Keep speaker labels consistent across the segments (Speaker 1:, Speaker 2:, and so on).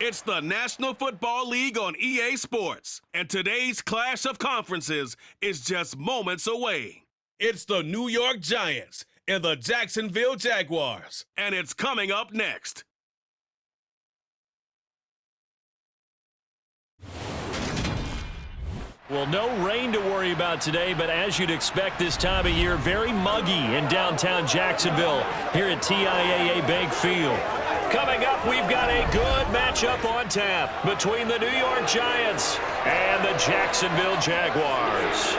Speaker 1: It's the National Football League on EA Sports, and today's clash of conferences is just moments away. It's the New York Giants and the Jacksonville Jaguars, and it's coming up next.
Speaker 2: Well, no rain to worry about today, but as you'd expect this time of year, very muggy in downtown Jacksonville here at TIAA Bank Field. Coming up, we've got a good matchup on tap between the New York Giants and the Jacksonville Jaguars.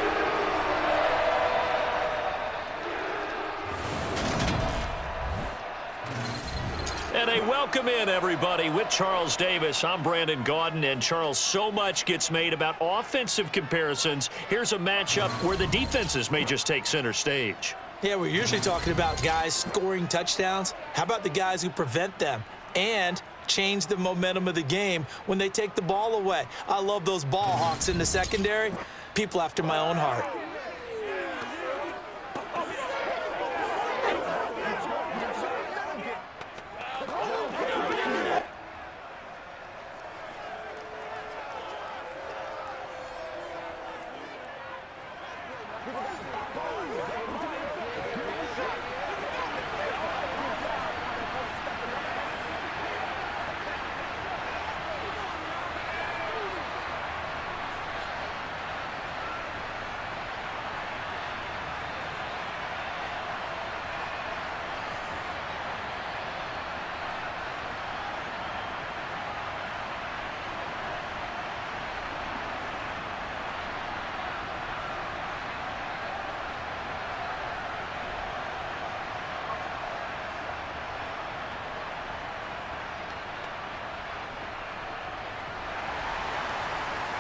Speaker 2: And a welcome in, everybody, with Charles Davis. I'm Brandon Gaudin, and Charles, so much gets made about offensive comparisons. Here's a matchup where the defenses may just take center stage.
Speaker 3: Yeah, we're usually talking about guys scoring touchdowns. How about the guys who prevent them and change the momentum of the game when they take the ball away? I love those ball hawks in the secondary. People after my own heart.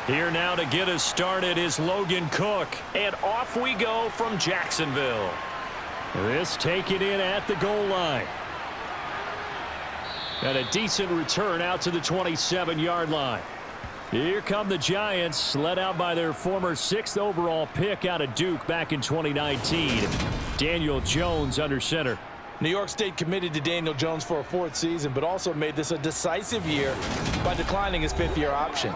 Speaker 2: Here now to get us started is Logan Cook. And off we go from Jacksonville. This taken in at the goal line. And a decent return out to the 27-yard line. Here come the Giants, led out by their former 6th overall pick out of Duke back in 2019. Daniel Jones under center.
Speaker 3: New York State committed to Daniel Jones for a 4th season, but also made this a decisive year by declining his 5th-year option.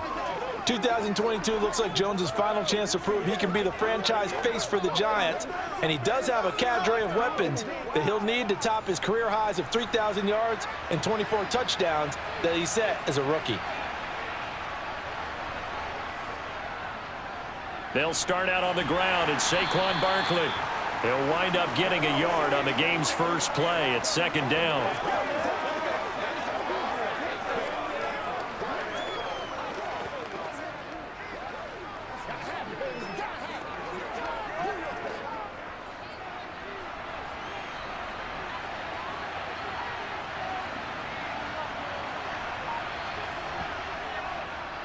Speaker 3: 2022 looks like Jones' final chance to prove he can be the franchise face for the Giants, and he does have a cadre of weapons that he'll need to top his career highs of 3,000 yards and 24 touchdowns that he set as a rookie.
Speaker 2: They'll start out on the ground, and Saquon Barkley. He'll wind up getting a yard on the game's first play at 2nd down.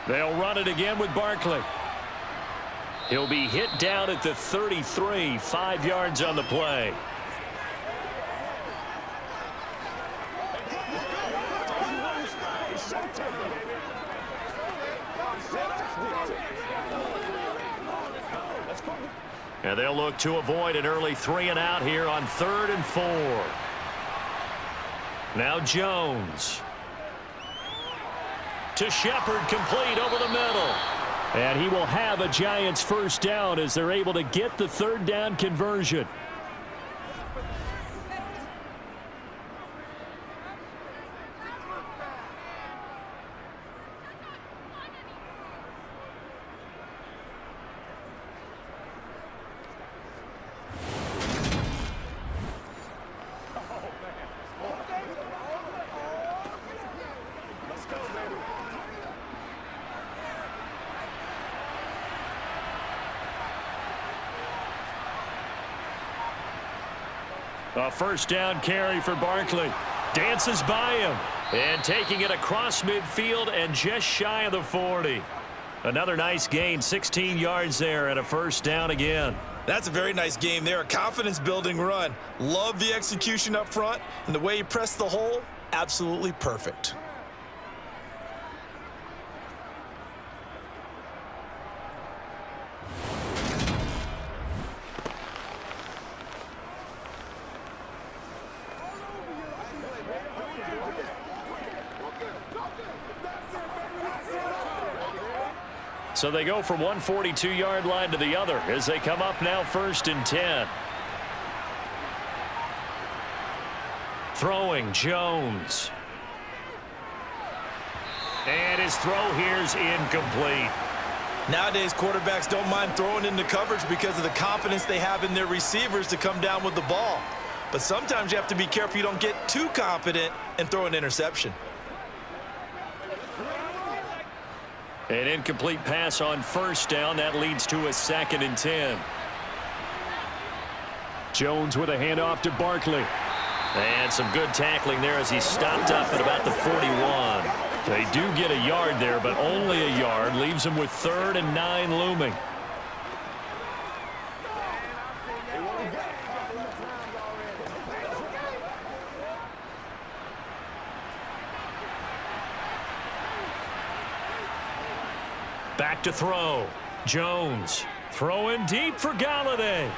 Speaker 2: They'll run it again with Barkley. He'll be hit down at the 33, 5 yards on the play. And they'll look to avoid an early 3-and-out here on 3rd and 4. Now Jones. To Shepard, complete over the middle. And he will have a Giants first down as they're able to get the 3rd down conversion. A first down carry for Barkley. Dances by him. And taking it across midfield and just shy of the 40. Another nice gain, 16 yards there and a first down again.
Speaker 3: That's a very nice game there, a confidence-building run. Love the execution up front, and the way he pressed the hole, absolutely perfect.
Speaker 2: So they go from one 42-yard line to the other as they come up now 1st and 10. Throwing Jones. And his throw here's incomplete.
Speaker 3: Nowadays, quarterbacks don't mind throwing into coverage because of the confidence they have in their receivers to come down with the ball. But sometimes you have to be careful you don't get too confident and throw an interception.
Speaker 2: An incomplete pass on 1st down. That leads to a 2nd and 10. Jones with a handoff to Barkley. And some good tackling there as he stopped up at about the 41. They do get a yard there, but only a yard. Leaves them with 3rd and 9 looming. Back to throw. Jones throwing deep for Galladay.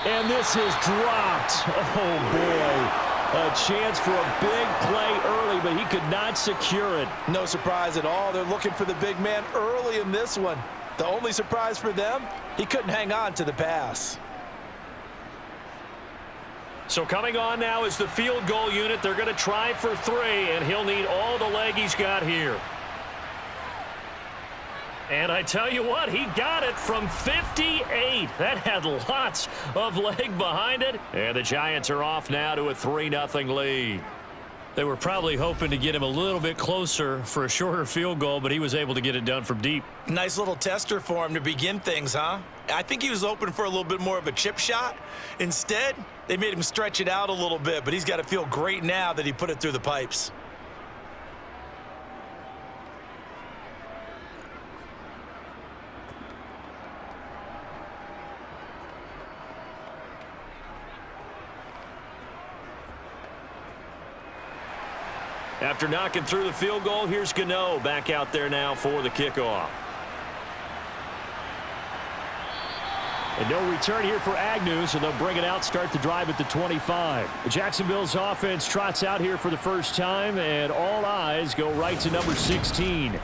Speaker 2: And this is dropped. Oh, boy. A chance for a big play early, but he could not secure it.
Speaker 3: No surprise at all. They're looking for the big man early in this one. The only surprise for them, he couldn't hang on to the pass.
Speaker 2: So coming on now is the field goal unit. They're going to try for 3, and he'll need all the leg he's got here. And I tell you what, he got it from 58. That had lots of leg behind it. And the Giants are off now to a 3-0 lead. They were probably hoping to get him a little bit closer for a shorter field goal, but he was able to get it done from deep.
Speaker 3: Nice little tester for him to begin things, huh? I think he was open for a little bit more of a chip shot. Instead, they made him stretch it out a little bit, but he's got to feel great now that he put it through the pipes.
Speaker 2: After knocking through the field goal, here's Gano back out there now for the kickoff. And no return here for Agnew, so they'll bring it out, start the drive at the 25. Jacksonville's offense trots out here for the first time, and all eyes go right to number 16.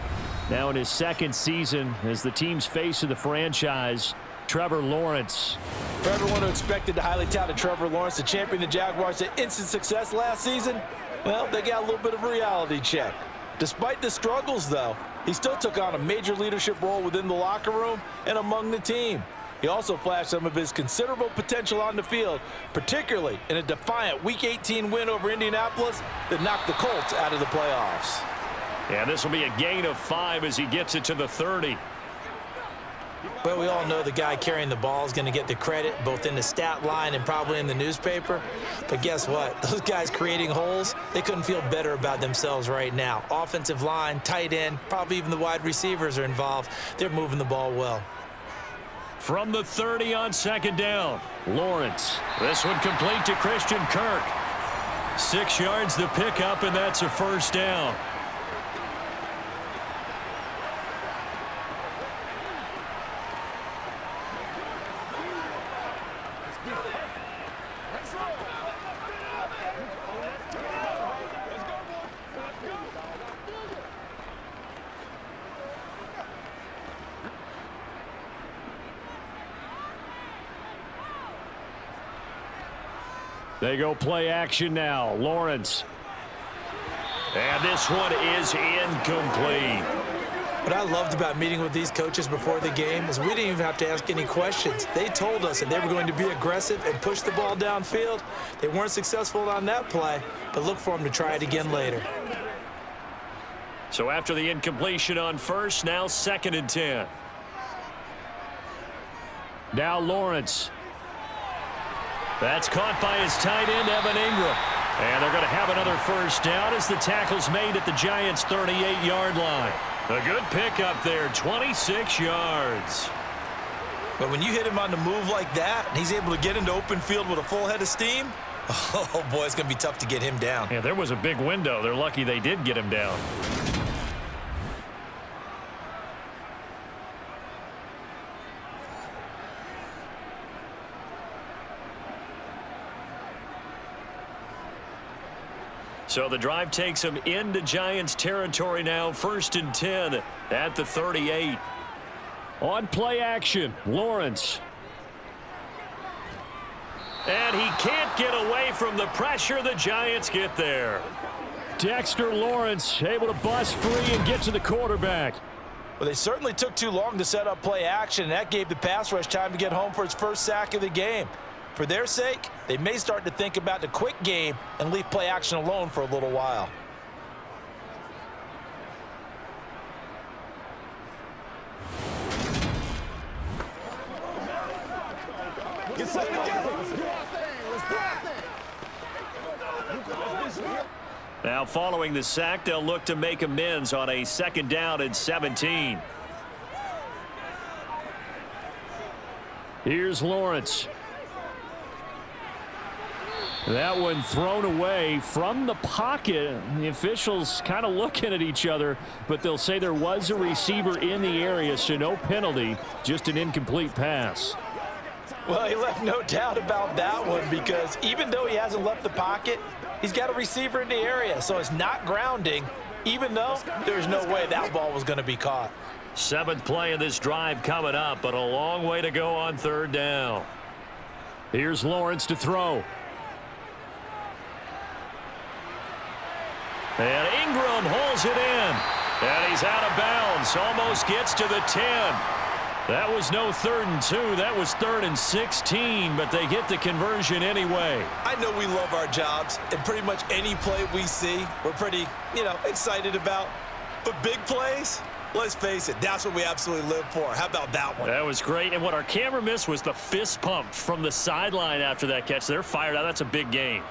Speaker 2: Now in his 2nd season as the team's face of the franchise, Trevor Lawrence.
Speaker 3: For everyone who expected the highly touted Trevor Lawrence to champion the Jaguars to instant success last season, well, they got a little bit of a reality check. Despite the struggles, though, he still took on a major leadership role within the locker room and among the team. He also flashed some of his considerable potential on the field, particularly in a defiant Week 18 win over Indianapolis that knocked the Colts out of the playoffs.
Speaker 2: Yeah, this will be a gain of 5 as he gets it to the 30.
Speaker 3: Well, we all know the guy carrying the ball is going to get the credit, both in the stat line and probably in the newspaper. But guess what? Those guys creating holes, they couldn't feel better about themselves right now. Offensive line, tight end, probably even the wide receivers are involved. They're moving the ball well.
Speaker 2: From the 30 on 2nd down, Lawrence. This one complete to Christian Kirk. 6 yards the pickup, and that's a 1st down. They go play action now. Lawrence. And this one is incomplete.
Speaker 3: What I loved about meeting with these coaches before the game is we didn't even have to ask any questions. They told us that they were going to be aggressive and push the ball downfield. They weren't successful on that play, but look for them to try it again later.
Speaker 2: So after the incompletion on 1st, now 2nd and 10. Now Lawrence. That's caught by his tight end, Evan Ingram. And they're going to have another 1st down as the tackle's made at the Giants' 38-yard line. A good pickup there, 26 yards.
Speaker 3: But when you hit him on the move like that, and he's able to get into open field with a full head of steam, oh, boy, it's going to be tough to get him down.
Speaker 2: Yeah, there was a big window. They're lucky they did get him down. So the drive takes them into Giants territory now, 1st and 10 at the 38. On play action, Lawrence. And he can't get away from the pressure. The Giants get there. Dexter Lawrence able to bust free and get to the quarterback.
Speaker 3: Well, they certainly took too long to set up play action, and that gave the pass rush time to get home for its first sack of the game. For their sake, they may start to think about the quick game and leave play action alone for a little while.
Speaker 4: Get set together.
Speaker 2: Now following the sack, they'll look to make amends on a 2nd down and 17. Here's Lawrence. That one thrown away from the pocket. The officials kind of looking at each other, but they'll say there was a receiver in the area, so no penalty, just an incomplete pass.
Speaker 3: Well, he left no doubt about that one, because even though he hasn't left the pocket, he's got a receiver in the area, so it's not grounding, even though there's no way that ball was going to be caught.
Speaker 2: 7th play of this drive coming up, but a long way to go on 3rd down. Here's Lawrence to throw. And Ingram holds it in. And he's out of bounds, almost gets to the 10. That was no 3rd and 2. That was 3rd and 16, but they get the conversion anyway.
Speaker 3: I know we love our jobs, and pretty much any play we see, we're pretty, excited about. But big plays, let's face it, that's what we absolutely live for. How about that one?
Speaker 2: That was great, and what our camera missed was the fist pump from the sideline after that catch. They're fired out. That's a big game.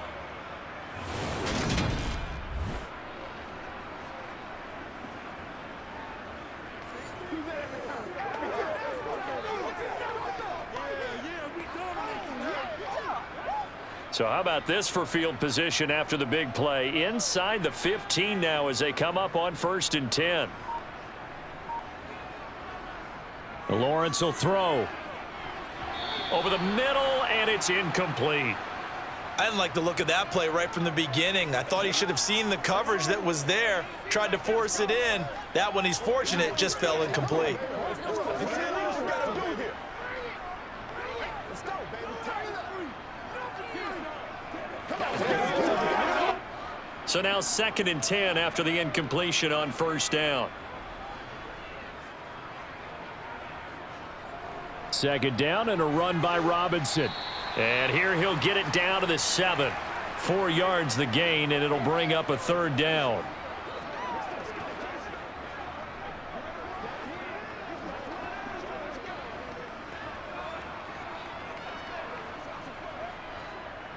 Speaker 2: So how about this for field position after the big play? Inside the 15 now as they come up on 1st and 10. Lawrence will throw. Over the middle, and it's incomplete.
Speaker 3: I didn't like the look of that play right from the beginning. I thought he should have seen the coverage that was there, tried to force it in. That one, he's fortunate, just fell incomplete.
Speaker 2: So now 2nd and 10 after the incompletion on 1st down. 2nd down and a run by Robinson. And here he'll get it down to the 7. 4 yards the gain, and it'll bring up a 3rd down.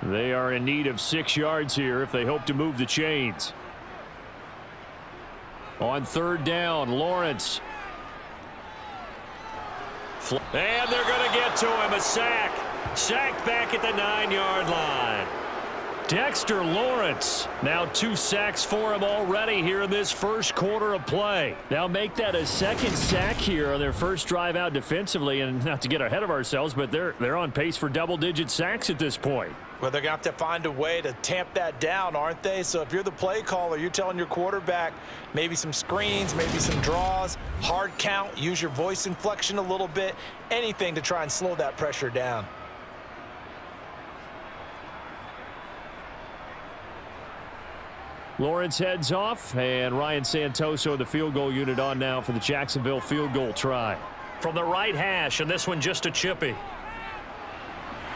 Speaker 2: They are in need of 6 yards here if they hope to move the chains. On 3rd down, Lawrence. And they're going to get to him. A sack. Sacked back at the 9-yard line. Dexter Lawrence. Now 2 sacks for him already here in this first quarter of play. Now make that a 2nd sack here on their first drive out defensively. And not to get ahead of ourselves, but they're on pace for double-digit sacks at this point.
Speaker 3: Well, they're going to have to find a way to tamp that down, aren't they? So if you're the play caller, you're telling your quarterback maybe some screens, maybe some draws, hard count, use your voice inflection a little bit, anything to try and slow that pressure down.
Speaker 2: Lawrence heads off, and Ryan Santoso, the field goal unit, on now for the Jacksonville field goal try. From the right hash, and this one just a chippy.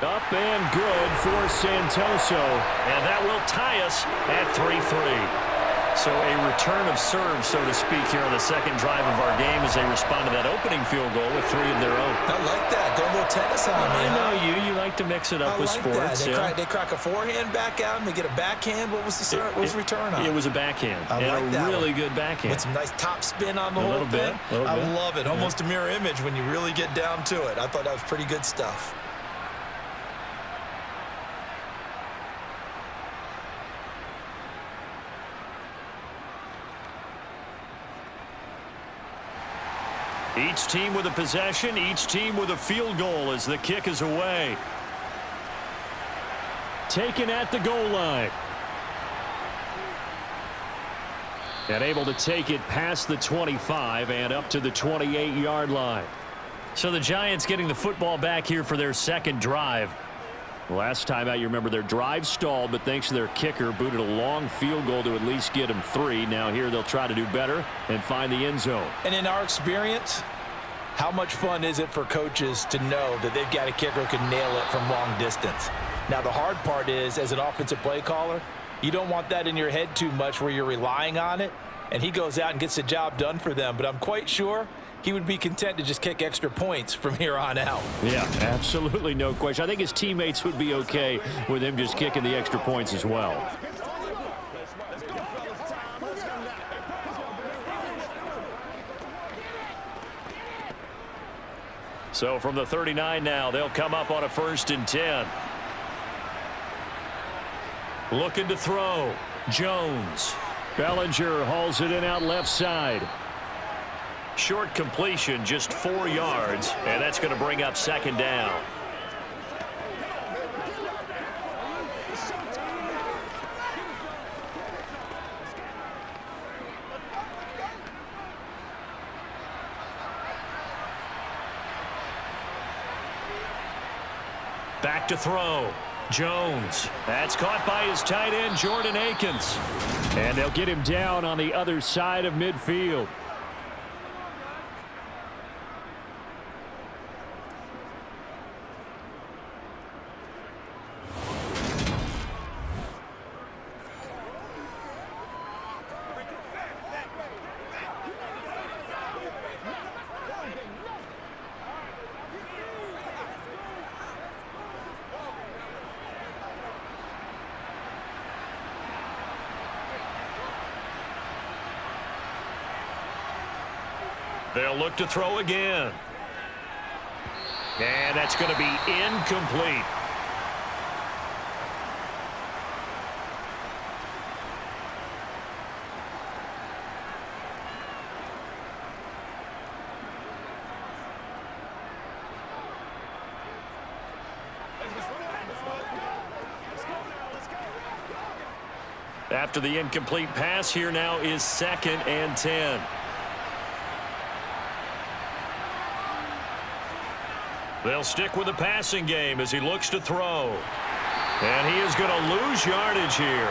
Speaker 2: Up and good for Santoso. And that will tie us at 3-3. So a return of serve, so to speak, here on the 2nd drive of our game as they respond to that opening field goal with 3 of their own.
Speaker 3: I like that. Go a little tennis on me.
Speaker 2: I know you. You like to mix it up with sports.
Speaker 3: They crack a forehand back out and they get a backhand. What was the return on?
Speaker 2: It was a backhand.
Speaker 3: I like
Speaker 2: a
Speaker 3: that
Speaker 2: really
Speaker 3: one.
Speaker 2: Good backhand.
Speaker 3: With some nice top spin on the whole thing. I love it. Almost a mirror image when you really get down to it. I thought that was pretty good stuff.
Speaker 2: Each team with a possession, each team with a field goal as the kick is away. Taken at the goal line. And able to take it past the 25 and up to the 28-yard line. So the Giants getting the football back here for their second drive. Last time out, you remember their drive stalled, but thanks to their kicker, booted a long field goal to at least get them 3. Now here they'll try to do better and find the end zone.
Speaker 3: And in our experience, how much fun is it for coaches to know that they've got a kicker who can nail it from long distance? Now the hard part is, as an offensive play caller, you don't want that in your head too much where you're relying on it, and he goes out and gets the job done for them. But I'm quite sure he would be content to just kick extra points from here on out.
Speaker 2: Yeah, absolutely no question. I think his teammates would be okay with him just kicking the extra points as well. So from the 39 now, they'll come up on a 1st and 10. Looking to throw. Jones. Bellinger hauls it in out left side. Short completion, just 4 yards, and that's going to bring up 2nd down. Back to throw. Jones. That's caught by his tight end, Jordan Akins. And they'll get him down on the other side of midfield. They'll look to throw again. And that's going to be incomplete. After the incomplete pass, here now is 2nd and 10. They'll stick with the passing game as he looks to throw. And he is going to lose yardage here.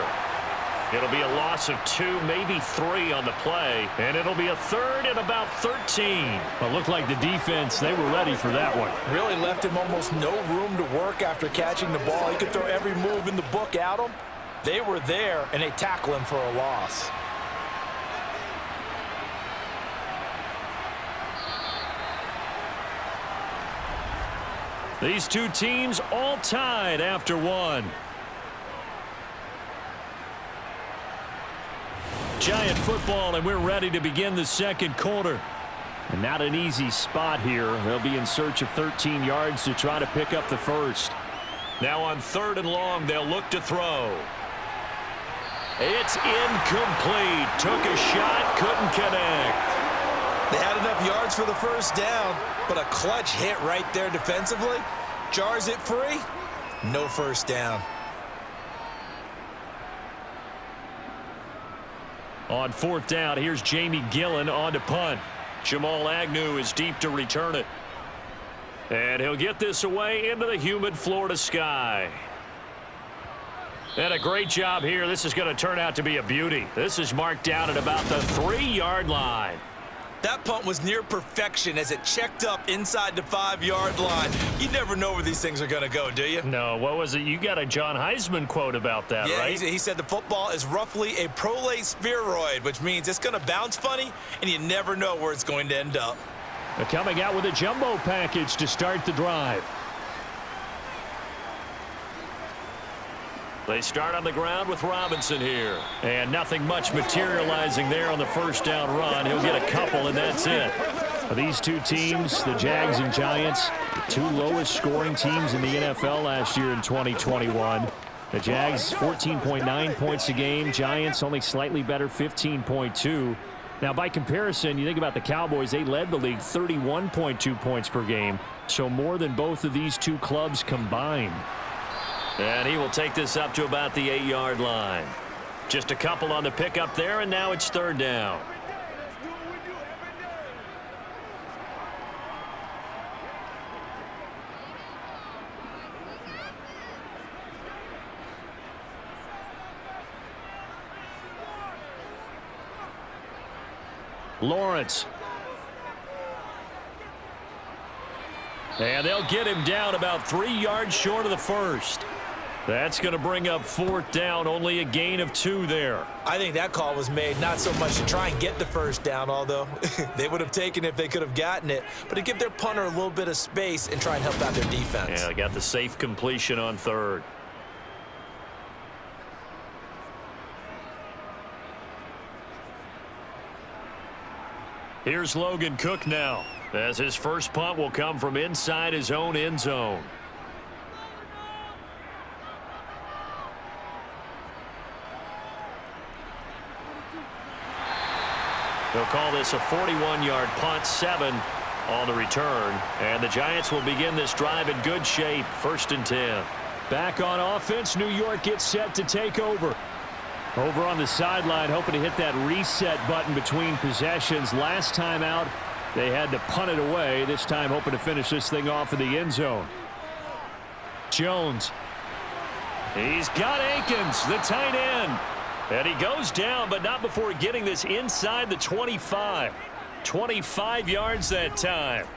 Speaker 2: It'll be a loss of 2, maybe 3 on the play. And it'll be a 3rd and about 13. Well, it looked like the defense, they were ready for that one.
Speaker 3: Really left him almost no room to work after catching the ball. He could throw every move in the book at him. They were there, and they tackle him for a loss.
Speaker 2: These two teams all tied after 1. Giant football, and we're ready to begin the 2nd quarter. And not an easy spot here. They'll be in search of 13 yards to try to pick up the 1st. Now on 3rd and long, they'll look to throw. It's incomplete. Took a shot, couldn't connect.
Speaker 3: They had enough yards for the 1st down, but a clutch hit right there defensively jars it free. No 1st down.
Speaker 2: On 4th down, here's Jamie Gillen on to punt. Jamal Agnew is deep to return it. And he'll get this away into the humid Florida sky. And a great job here. This is going to turn out to be a beauty. This is marked down at about the 3-yard line.
Speaker 3: That punt was near perfection as it checked up inside the 5-yard line. You never know where these things are going to go, do you?
Speaker 2: No, what was it? You got a John Heisman quote about that,
Speaker 3: yeah,
Speaker 2: right?
Speaker 3: He said the football is roughly a prolate spheroid, which means it's going to bounce funny, and you never know where it's going to end up.
Speaker 2: They're coming out with a jumbo package to start the drive. They start on the ground with Robinson here. And nothing much materializing there on the 1st down run. He'll get a couple, and that's it. These two teams, the Jags and Giants, the 2 lowest scoring teams in the NFL last year in 2021. The Jags, 14.9 points a game. Giants only slightly better, 15.2. Now, by comparison, you think about the Cowboys, they led the league 31.2 points per game. So more than both of these 2 clubs combined. And he will take this up to about the 8-yard line. Just a couple on the pickup there, and now it's third down. Lawrence. And they'll get him down about 3 yards short of the first. That's going to bring up fourth down, only a gain of 2 there.
Speaker 3: I think that call was made not so much to try and get the first down, although they would have taken it if they could have gotten it, but to give their punter a little bit of space and try and help out their defense.
Speaker 2: Yeah, they got the safe completion on third. Here's Logan Cook now, as his first punt will come from inside his own end zone. They'll call this a 41-yard punt, 7 on the return. And the Giants will begin this drive in good shape, 1st and 10.
Speaker 5: Back on offense, New York gets set to take over. Over on the sideline, hoping to hit that reset button between possessions. Last time out, they had to punt it away. This time, hoping to finish this thing off in the end zone. Jones.
Speaker 2: He's got Akins, the tight end. And he goes down, but not before getting this inside the 25. 25 yards that time.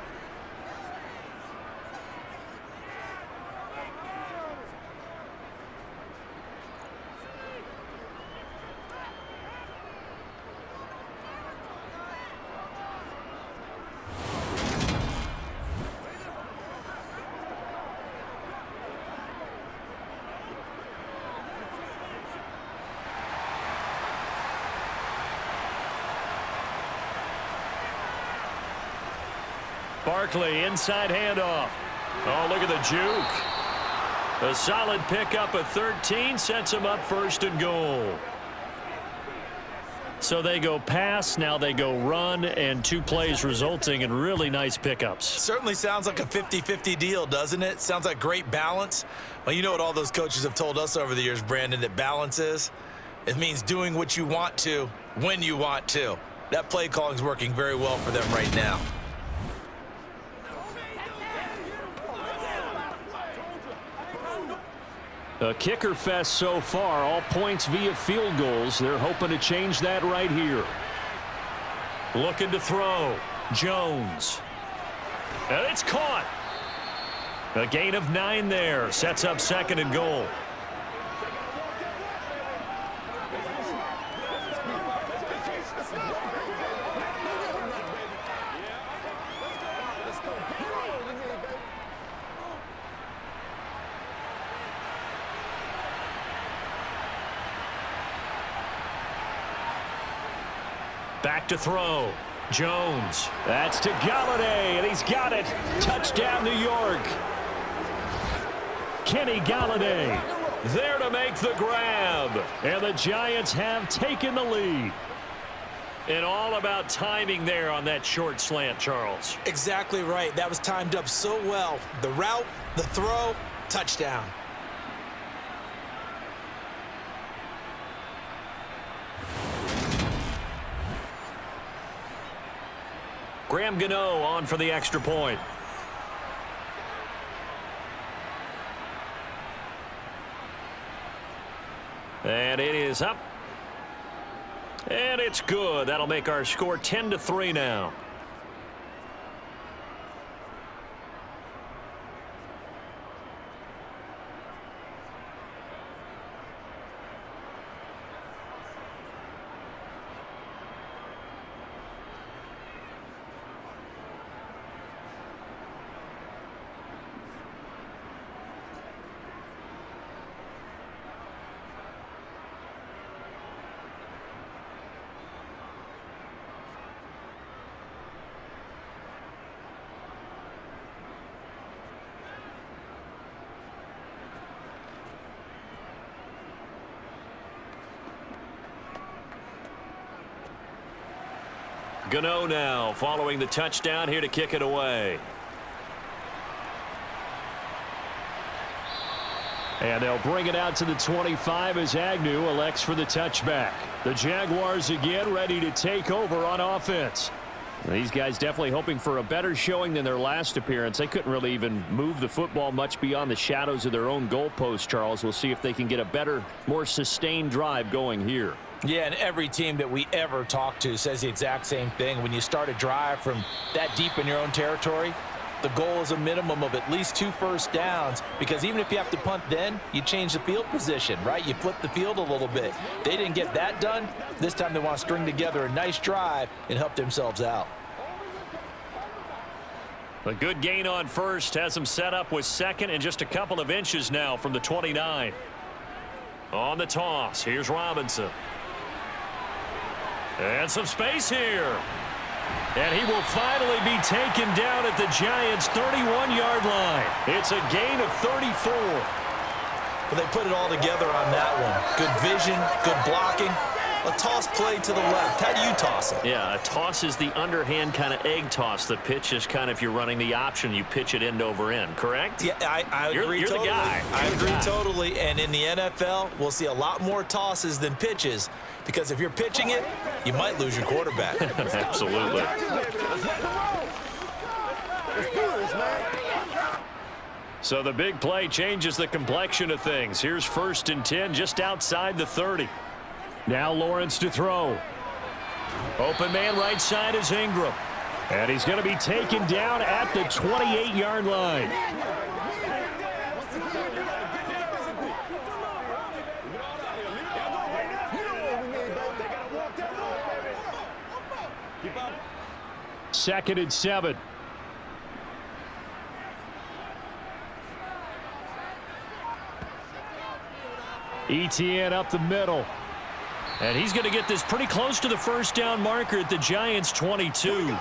Speaker 2: Barkley, inside handoff. Oh, look at the juke. A solid pickup of 13 sets him up 1st and goal. So they go pass, now they go run, and 2 plays resulting in really nice pickups.
Speaker 3: Certainly sounds like a 50-50 deal, doesn't it? Sounds like great balance. Well, you know what all those coaches have told us over the years, Brandon, that balance is? It means doing what you want to when you want to. That play calling is working very well for them right now.
Speaker 5: A kicker fest so far, all points via field goals. They're hoping to change that right here.
Speaker 2: Looking to throw. Jones. And it's caught. A gain of 9 there. Sets up 2nd and goal. Back to throw. Jones.
Speaker 5: That's to Galladay, and he's got it. Touchdown, New York. Kenny Galladay
Speaker 2: There to make the grab.
Speaker 5: And the Giants have taken the lead.
Speaker 2: And all about timing there on that short slant, Charles.
Speaker 3: Exactly right. That was timed up so well. The route, the throw, touchdown.
Speaker 2: Graham Gano on for the extra point. And it is up. And it's good. That'll make our score 10-3 now. Gano now following the touchdown here to kick it away.
Speaker 5: And they'll bring it out to the 25 as Agnew elects for the touchback. The Jaguars again ready to take over on offense. These guys definitely hoping for a better showing than their last appearance. They couldn't really even move the football much beyond the shadows of their own goalpost, Charles. We'll see if they can get a better, more sustained drive going here.
Speaker 3: Yeah, and every team that we ever talk to says the exact same thing. When you start a drive from that deep in your own territory, the goal is a minimum of at least 2 first downs, because even if you have to punt then, you change the field position, right? You flip the field a little bit. They didn't get that done. This time they want to string together a nice drive and help themselves out.
Speaker 5: A good gain on first has them set up with second and just a couple of inches now from the 29. On the toss, here's Robinson. And some space here. And he will finally be taken down at the Giants' 31-yard line. It's a gain of 34.
Speaker 3: Well, they put it all together on that one. Good vision, good blocking. A toss play to the left. How do you toss it?
Speaker 2: Yeah, a toss is the underhand kind of egg toss. The pitch is kind of, if you're running the option, you pitch it end over end, correct?
Speaker 3: Yeah, I agree
Speaker 2: you're
Speaker 3: totally.
Speaker 2: The guy.
Speaker 3: I agree totally. And in the NFL, we'll see a lot more tosses than pitches, because if you're pitching it, you might lose your quarterback.
Speaker 2: Absolutely.
Speaker 5: So the big play changes the complexion of things. Here's 1st and 10 just outside the 30. Now Lawrence to throw. Open man right side is Ingram. And he's going to be taken down at the 28-yard line. Second and 7. Etienne up the middle. And he's going to get this pretty close to the first down marker at the Giants' 22.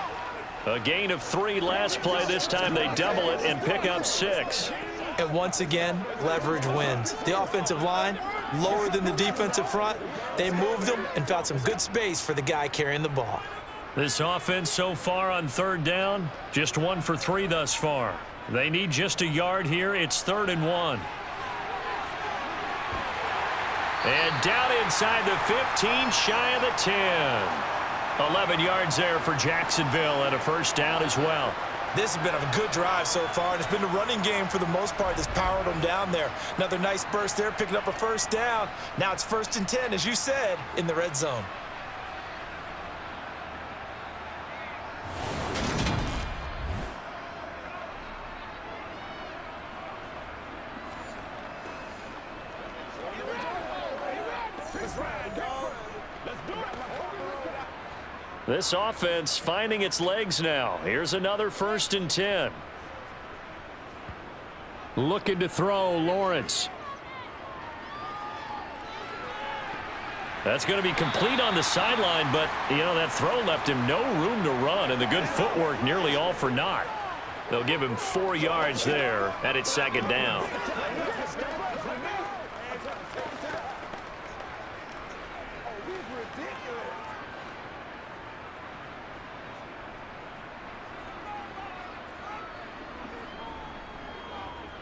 Speaker 5: A gain of 3 last play. This time they double it and pick up 6.
Speaker 3: And once again, leverage wins. The offensive line, lower than the defensive front. They moved them and found some good space for the guy carrying the ball.
Speaker 5: This offense so far on 3rd down, just 1 for 3 thus far. They need just a yard here. It's 3rd and 1. And down inside the 15, shy of the 10. 11 yards there for Jacksonville and a first down as well.
Speaker 3: This has been a good drive so far, and it's been a running game for the most part that's powered them down there. Another nice burst there, picking up a first down. Now it's 1st and 10, as you said, in the red zone.
Speaker 5: This offense finding its legs now. Here's another 1st and 10. Looking to throw, Lawrence. That's going to be complete on the sideline, but, you know, that throw left him no room to run, and the good footwork nearly all for naught. They'll give him 4 yards there, and it's 2nd down.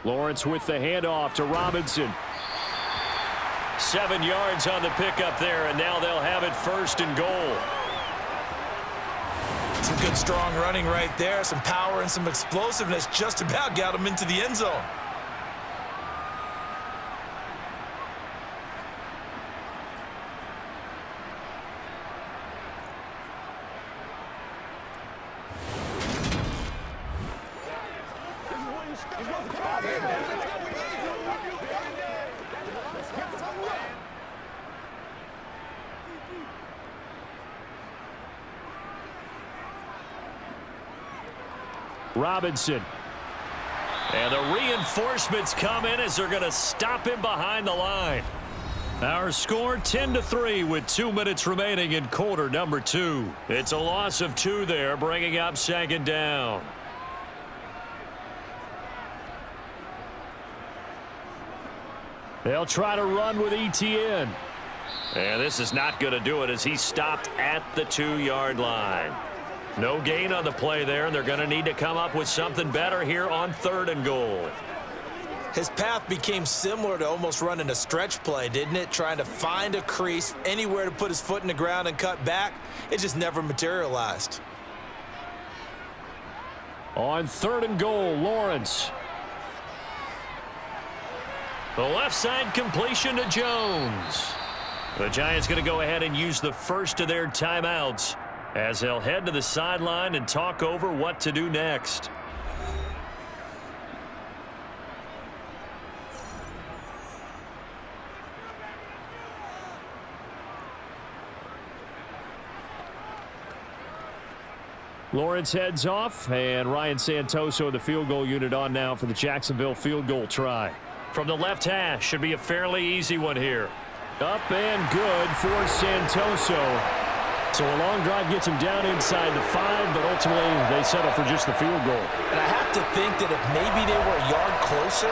Speaker 5: Lawrence with the handoff to Robinson. 7 yards on the pickup there, and now they'll have it 1st and goal.
Speaker 3: Some good, strong running right there. Some power and some explosiveness just about got him into the end zone.
Speaker 5: Robinson. And the reinforcements come in as they're going to stop him behind the line. Our score 10-3 with 2 minutes remaining in quarter number 2. It's a loss of 2 there, bringing up 2nd down. They'll try to run with Etienne. And this is not going to do it as he's stopped at the 2-yard line. No gain on the play there, and they're going to need to come up with something better here on 3rd and goal.
Speaker 3: His path became similar to almost running a stretch play, didn't it? Trying to find a crease, anywhere to put his foot in the ground and cut back. It just never materialized.
Speaker 5: On 3rd and goal, Lawrence. The left side completion to Jones. The Giants going to go ahead and use the first of their timeouts as they'll head to the sideline and talk over what to do next. Lawrence heads off, and Ryan Santoso, the field goal unit, on now for the Jacksonville field goal try. From the left hash, should be a fairly easy one here. Up and good for Santoso. So a long drive gets him down inside the 5, but ultimately they settle for just the field goal.
Speaker 3: And I have to think that if maybe they were a yard closer,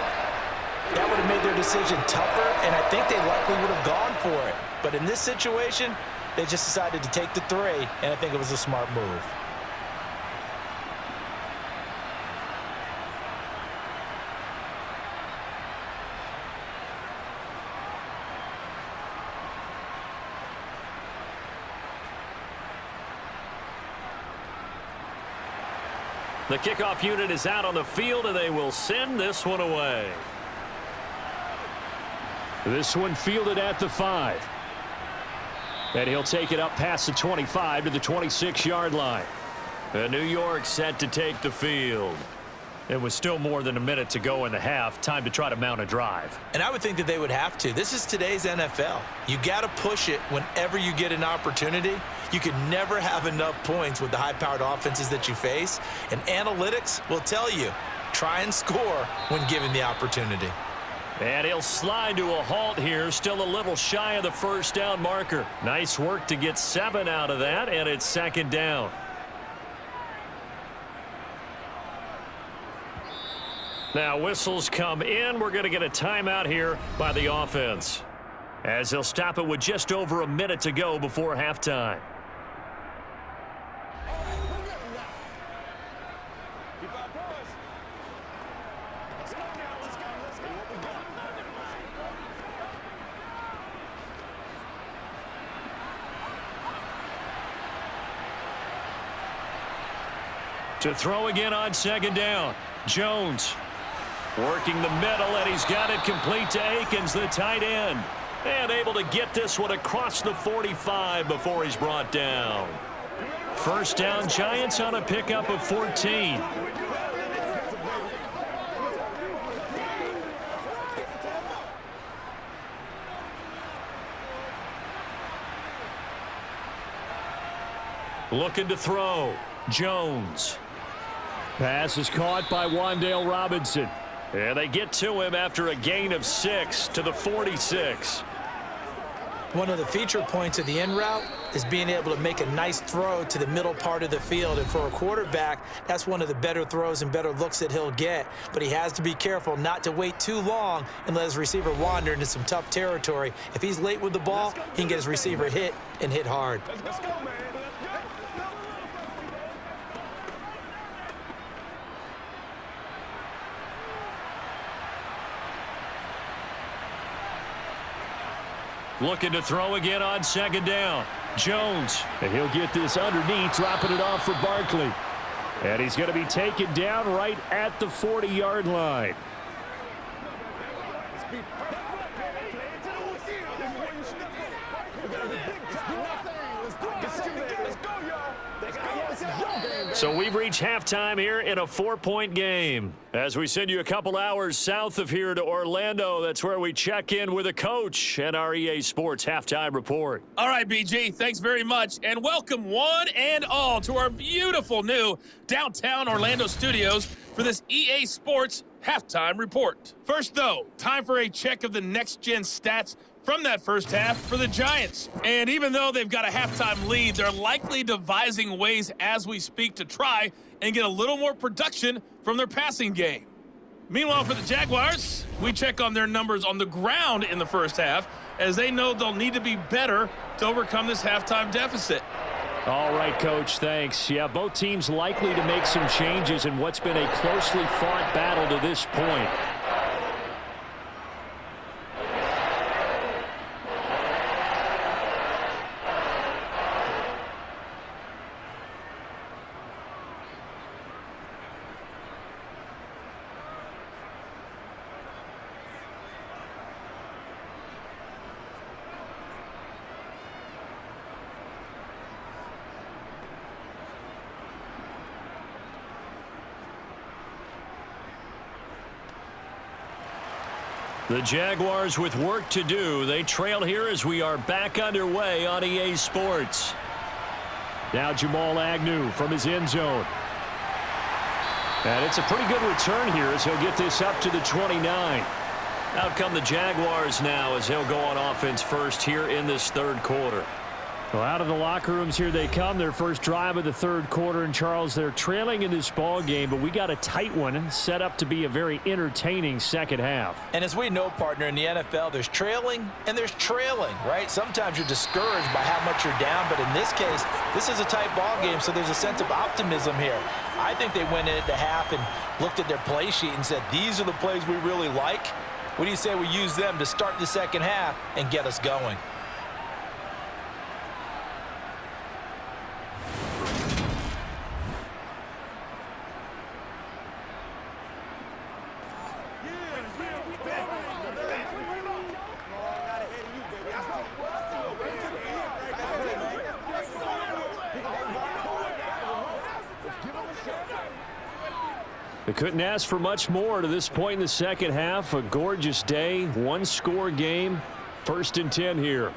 Speaker 3: that would have made their decision tougher, and I think they likely would have gone for it. But in this situation, they just decided to take the 3, and I think it was a smart move.
Speaker 5: The kickoff unit is out on the field, and they will send this one away. This one fielded at the 5. And he'll take it up past the 25 to the 26-yard line. And New York set to take the field. It was still more than a minute to go in the half. Time to try to mount a drive.
Speaker 3: And I would think that they would have to. This is today's NFL. You got to push it whenever you get an opportunity. You can never have enough points with the high-powered offenses that you face. And analytics will tell you, try and score when given the opportunity.
Speaker 5: And he'll slide to a halt here, still a little shy of the first down marker. Nice work to get 7 out of that, and it's 2nd down. Now whistles come in. We're going to get a timeout here by the offense, as they'll stop it with just over a minute to go before halftime. To throw again on 2nd down. Jones working the middle, and he's got it complete to Akins, the tight end. And able to get this one across the 45 before he's brought down. First down, Giants on a pickup of 14. Looking to throw. Jones. Pass is caught by Wan'Dale Robinson. And they get to him after a gain of 6 to the 46.
Speaker 3: One of the feature points of the in route is being able to make a nice throw to the middle part of the field. And for a quarterback, that's one of the better throws and better looks that he'll get. But he has to be careful not to wait too long and let his receiver wander into some tough territory. If he's late with the ball, he can get his receiver hit and hit hard.
Speaker 4: Let's go, man.
Speaker 5: Looking to throw again on 2nd down. Jones. And he'll get this underneath, dropping it off for Barkley. And he's going to be taken down right at the 40-yard line. So we've reached halftime here in a 4-point game. As we send you a couple hours south of here to Orlando, that's where we check in with a coach and our EA Sports Halftime Report.
Speaker 6: All right, BG, thanks very much. And welcome one and all to our beautiful new downtown Orlando studios for this EA Sports Halftime Report. First, though, time for a check of the next-gen stats from that first half for the Giants. And even though they've got a halftime lead, they're likely devising ways as we speak to try and get a little more production from their passing game. Meanwhile, for the Jaguars, we check on their numbers on the ground in the first half, as they know they'll need to be better to overcome this halftime deficit.
Speaker 5: All right, Coach, thanks. Yeah, both teams likely to make some changes in what's been a closely fought battle to this point. The Jaguars with work to do. They trail here as we are back underway on EA Sports. Now Jamal Agnew from his end zone. And it's a pretty good return here as he'll get this up to the 29. Out come the Jaguars now as he'll go on offense first here in this third quarter.
Speaker 2: Well, out of the locker rooms here they come. Their first drive of the third quarter. And, Charles, they're trailing in this ball game, but we got a tight one set up to be a very entertaining second half.
Speaker 3: And as we know, partner, in the NFL, there's trailing and there's trailing, right? Sometimes you're discouraged by how much you're down, but in this case, this is a tight ball game, so there's a sense of optimism here. I think they went into half and looked at their play sheet and said, these are the plays we really like. What do you say we use them to start the second half and get us going?
Speaker 2: They couldn't ask for much more to this point in the second half. A gorgeous day, one-score game. 1st and 10 here.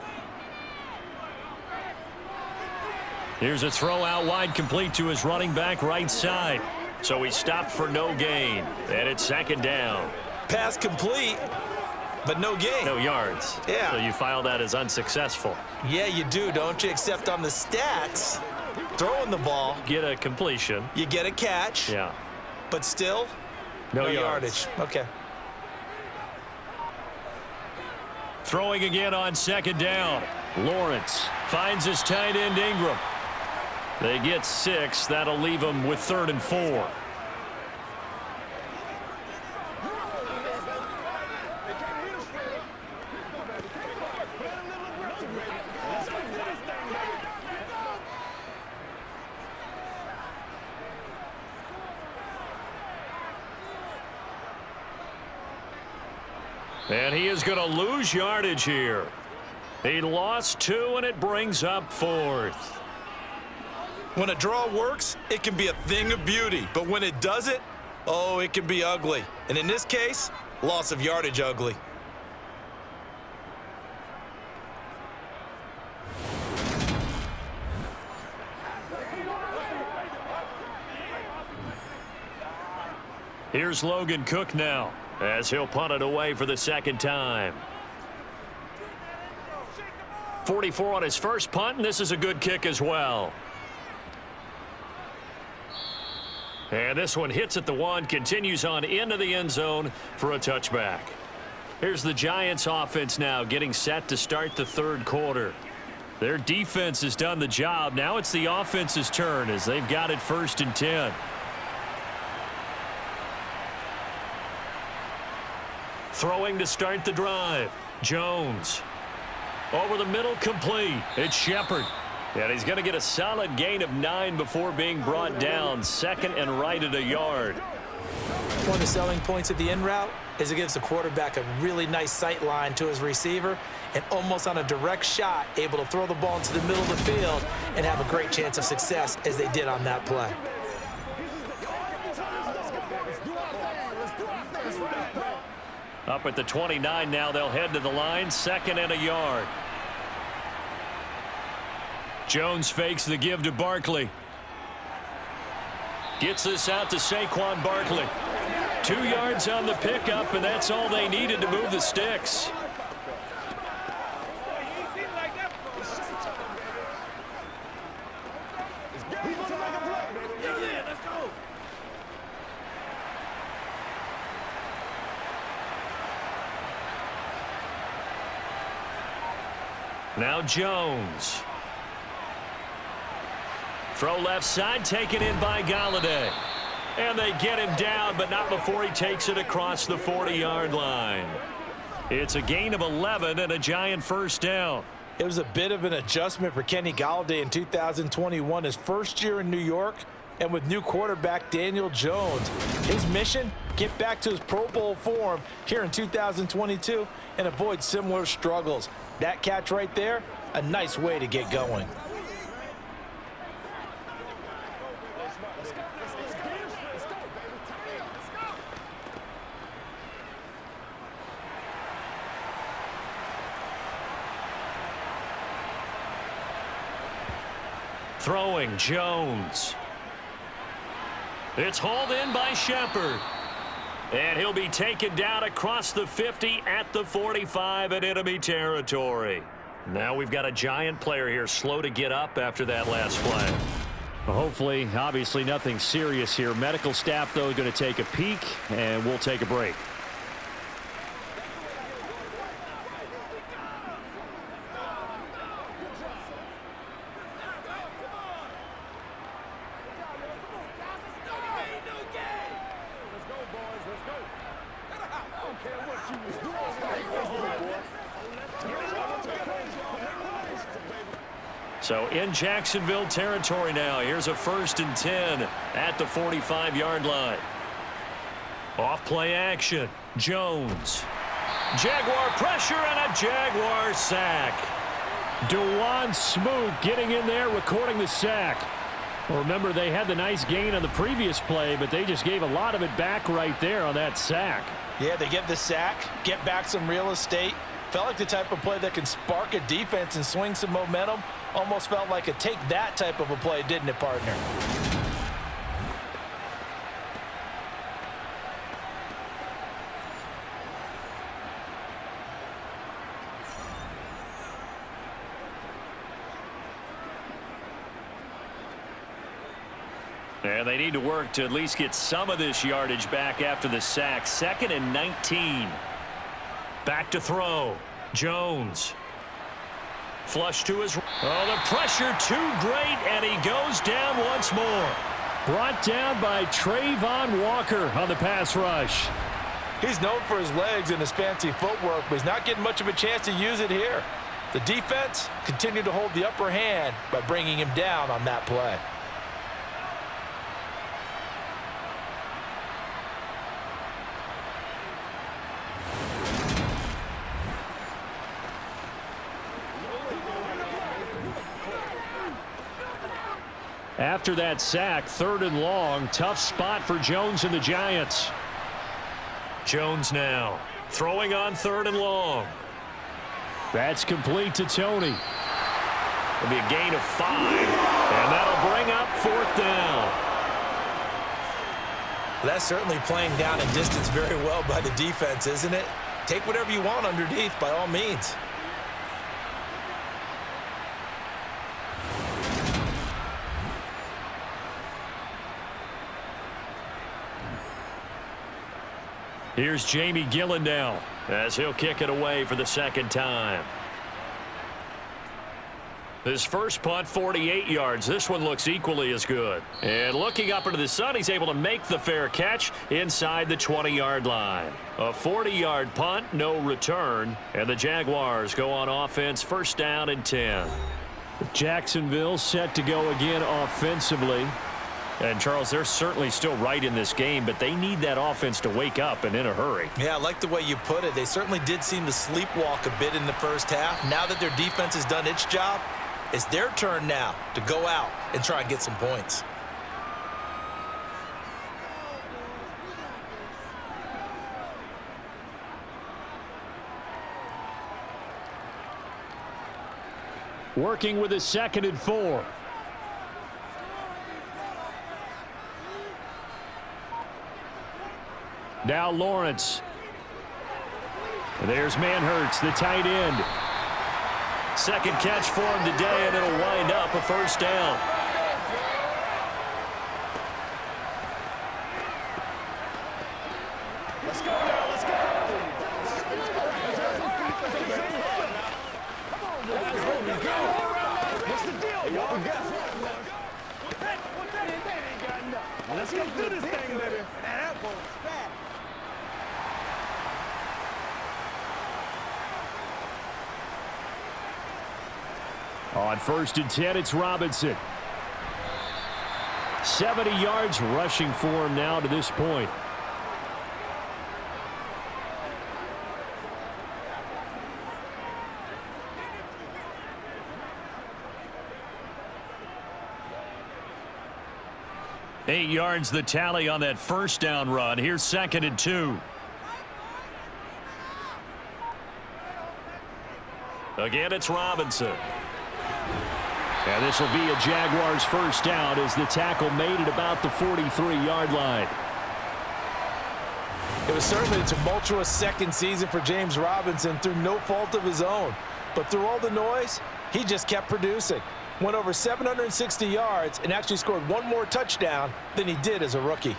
Speaker 5: Here's a throw out wide, complete to his running back right side. So he stopped for no gain. And it's 2nd down.
Speaker 3: Pass complete, but no gain.
Speaker 5: No yards.
Speaker 3: Yeah.
Speaker 5: So you file that as unsuccessful.
Speaker 3: Yeah, you do, don't you? Except on the stats, throwing the ball,
Speaker 5: Get a completion.
Speaker 3: you get a catch,
Speaker 5: Yeah.
Speaker 3: but still,
Speaker 5: No
Speaker 3: yardage. Okay.
Speaker 5: Throwing again on 2nd down. Lawrence finds his tight end Ingram. They get 6. That'll leave them with 3rd and 4. And he is going to lose yardage here. He lost 2, and it brings up 4th.
Speaker 3: When a draw works, it can be a thing of beauty. But when it doesn't, oh, it can be ugly. And in this case, loss of yardage ugly.
Speaker 5: Here's Logan Cook now as he'll punt it away for the 2nd time. 44 on his first punt, and this is a good kick as well. And this one hits at the 1, continues on into the end zone for a touchback. Here's the Giants offense now getting set to start the third quarter. Their defense has done the job. Now it's the offense's turn as they've got it 1st and 10. Throwing to start the drive. Jones. Over the middle, complete. It's Shepard. And he's going to get a solid gain of 9 before being brought down. 2nd and right at a yard.
Speaker 3: One of the selling points of the in route is it gives the quarterback a really nice sight line to his receiver and almost on a direct shot able to throw the ball into the middle of the field and have a great chance of success as they did on that play.
Speaker 5: Up at the 29 now, they'll head to the line. 2nd and a yard. Jones fakes the give to Barkley. Gets this out to Saquon Barkley. 2 yards on the pickup, and that's all they needed to move the sticks. Now Jones. Throw left side, taken in by Galladay. And they get him down, but not before he takes it across the 40-yard line. It's a gain of 11 and a Giant 1st down.
Speaker 3: It was a bit of an adjustment for Kenny Galladay in 2021, his first year in New York, and with new quarterback Daniel Jones. His mission, get back to his Pro Bowl form here in 2022 and avoid similar struggles. That catch right there, a nice way to get going.
Speaker 2: Throwing, Jones. It's hauled in by Shepard. And he'll be taken down across the 50 at the 45 in enemy territory. Now we've got a Giant player here slow to get up after that last play.
Speaker 5: Well, hopefully, obviously nothing serious here. Medical staff, though, going to take a peek, and we'll take a break.
Speaker 2: So in Jacksonville territory now. Here's a 1st and 10 at the 45-yard line. Off play action. Jones. Jaguar pressure and a Jaguar sack.
Speaker 5: DeJuan Smoot getting in there, recording the sack. Well, remember, they had the nice gain on the previous play, but they just gave a lot of it back right there on that sack.
Speaker 3: Yeah, they get the sack, get back some real estate. Felt like the type of play that can spark a defense and swing some momentum. Almost felt like a take that type of a play, didn't it, partner?
Speaker 2: And they need to work to at least get some of this yardage back after the sack. 2nd and 19. Back to throw. Jones. Flush to his... Oh, the pressure too great, and he goes down once more.
Speaker 5: Brought down by Trayvon Walker on the pass rush.
Speaker 3: He's known for his legs and his fancy footwork, but he's not getting much of a chance to use it here. The defense continued to hold the upper hand by bringing him down on that play.
Speaker 5: After that sack, 3rd and long, tough spot for Jones and the Giants.
Speaker 2: Jones now throwing on 3rd and long.
Speaker 5: That's complete to Tony.
Speaker 2: It'll be a gain of 5, and that'll bring up 4th down.
Speaker 3: That's certainly playing down and distance very well by the defense, isn't it? Take whatever you want underneath by all means.
Speaker 2: Here's Jamie Gillen now as he'll kick it away for the 2nd time. His first punt, 48 yards. This one looks equally as good. And looking up into the sun, he's able to make the fair catch inside the 20-yard line. A 40-yard punt, no return. And the Jaguars go on offense, 1st down and 10.
Speaker 5: Jacksonville set to go again offensively.
Speaker 2: And, Charles, they're certainly still right in this game, but they need that offense to wake up and in a hurry.
Speaker 3: Yeah, I like the way you put it. They certainly did seem to sleepwalk a bit in the first half. Now that their defense has done its job, it's their turn now to go out and try and get some points.
Speaker 5: Working with a 2nd and 4. Now Lawrence. There's Manhurts, the tight end.
Speaker 2: 2nd catch for him today, and it'll wind up a 1st down.
Speaker 4: Let's go now, let's go. What's the deal, y'all? Let's go do this thing, baby. That ball's fat.
Speaker 5: On 1st and 10, it's Robinson. 70 yards rushing for him now to this point.
Speaker 2: Eight yards the tally on that 1st down run. Here's 2nd and 2. Again, it's Robinson.
Speaker 5: And this will be a Jaguars first down as the tackle made it about the 43-yard line.
Speaker 3: It was certainly a tumultuous second season for James Robinson through no fault of his own. But through all the noise, he just kept producing. Went over 760 yards and actually scored one more touchdown than he did as a rookie.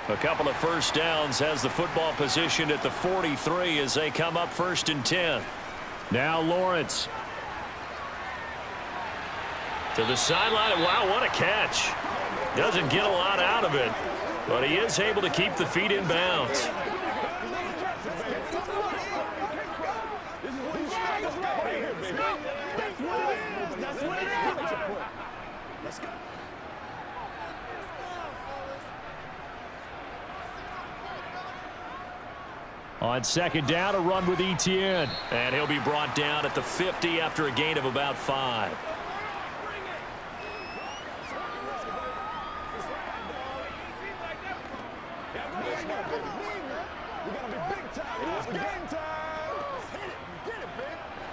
Speaker 5: A couple of first downs has the football positioned at the 43 as they come up 1st and 10.
Speaker 2: Now Lawrence. To the sideline. Wow, what a catch. Doesn't get a lot out of it, but he is able to keep the feet in bounds. On second down, a run with Etienne.
Speaker 5: And he'll be brought down at the 50 after a gain of about 5.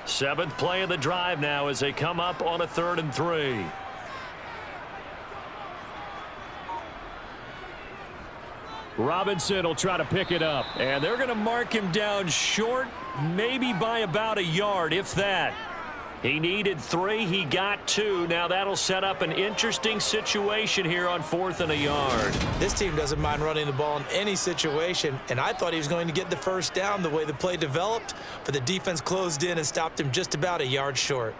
Speaker 5: Seventh play of the drive now as they come up on a 3rd and 3.
Speaker 2: Robinson will try to pick it up.
Speaker 5: And they're going to mark him down short, maybe by about a yard, if that. He needed 3. He got 2. Now that'll set up an interesting situation here on 4th and a yard.
Speaker 3: This team doesn't mind running the ball in any situation, and I thought he was going to get the first down the way the play developed, but the defense closed in and stopped him just about a yard short.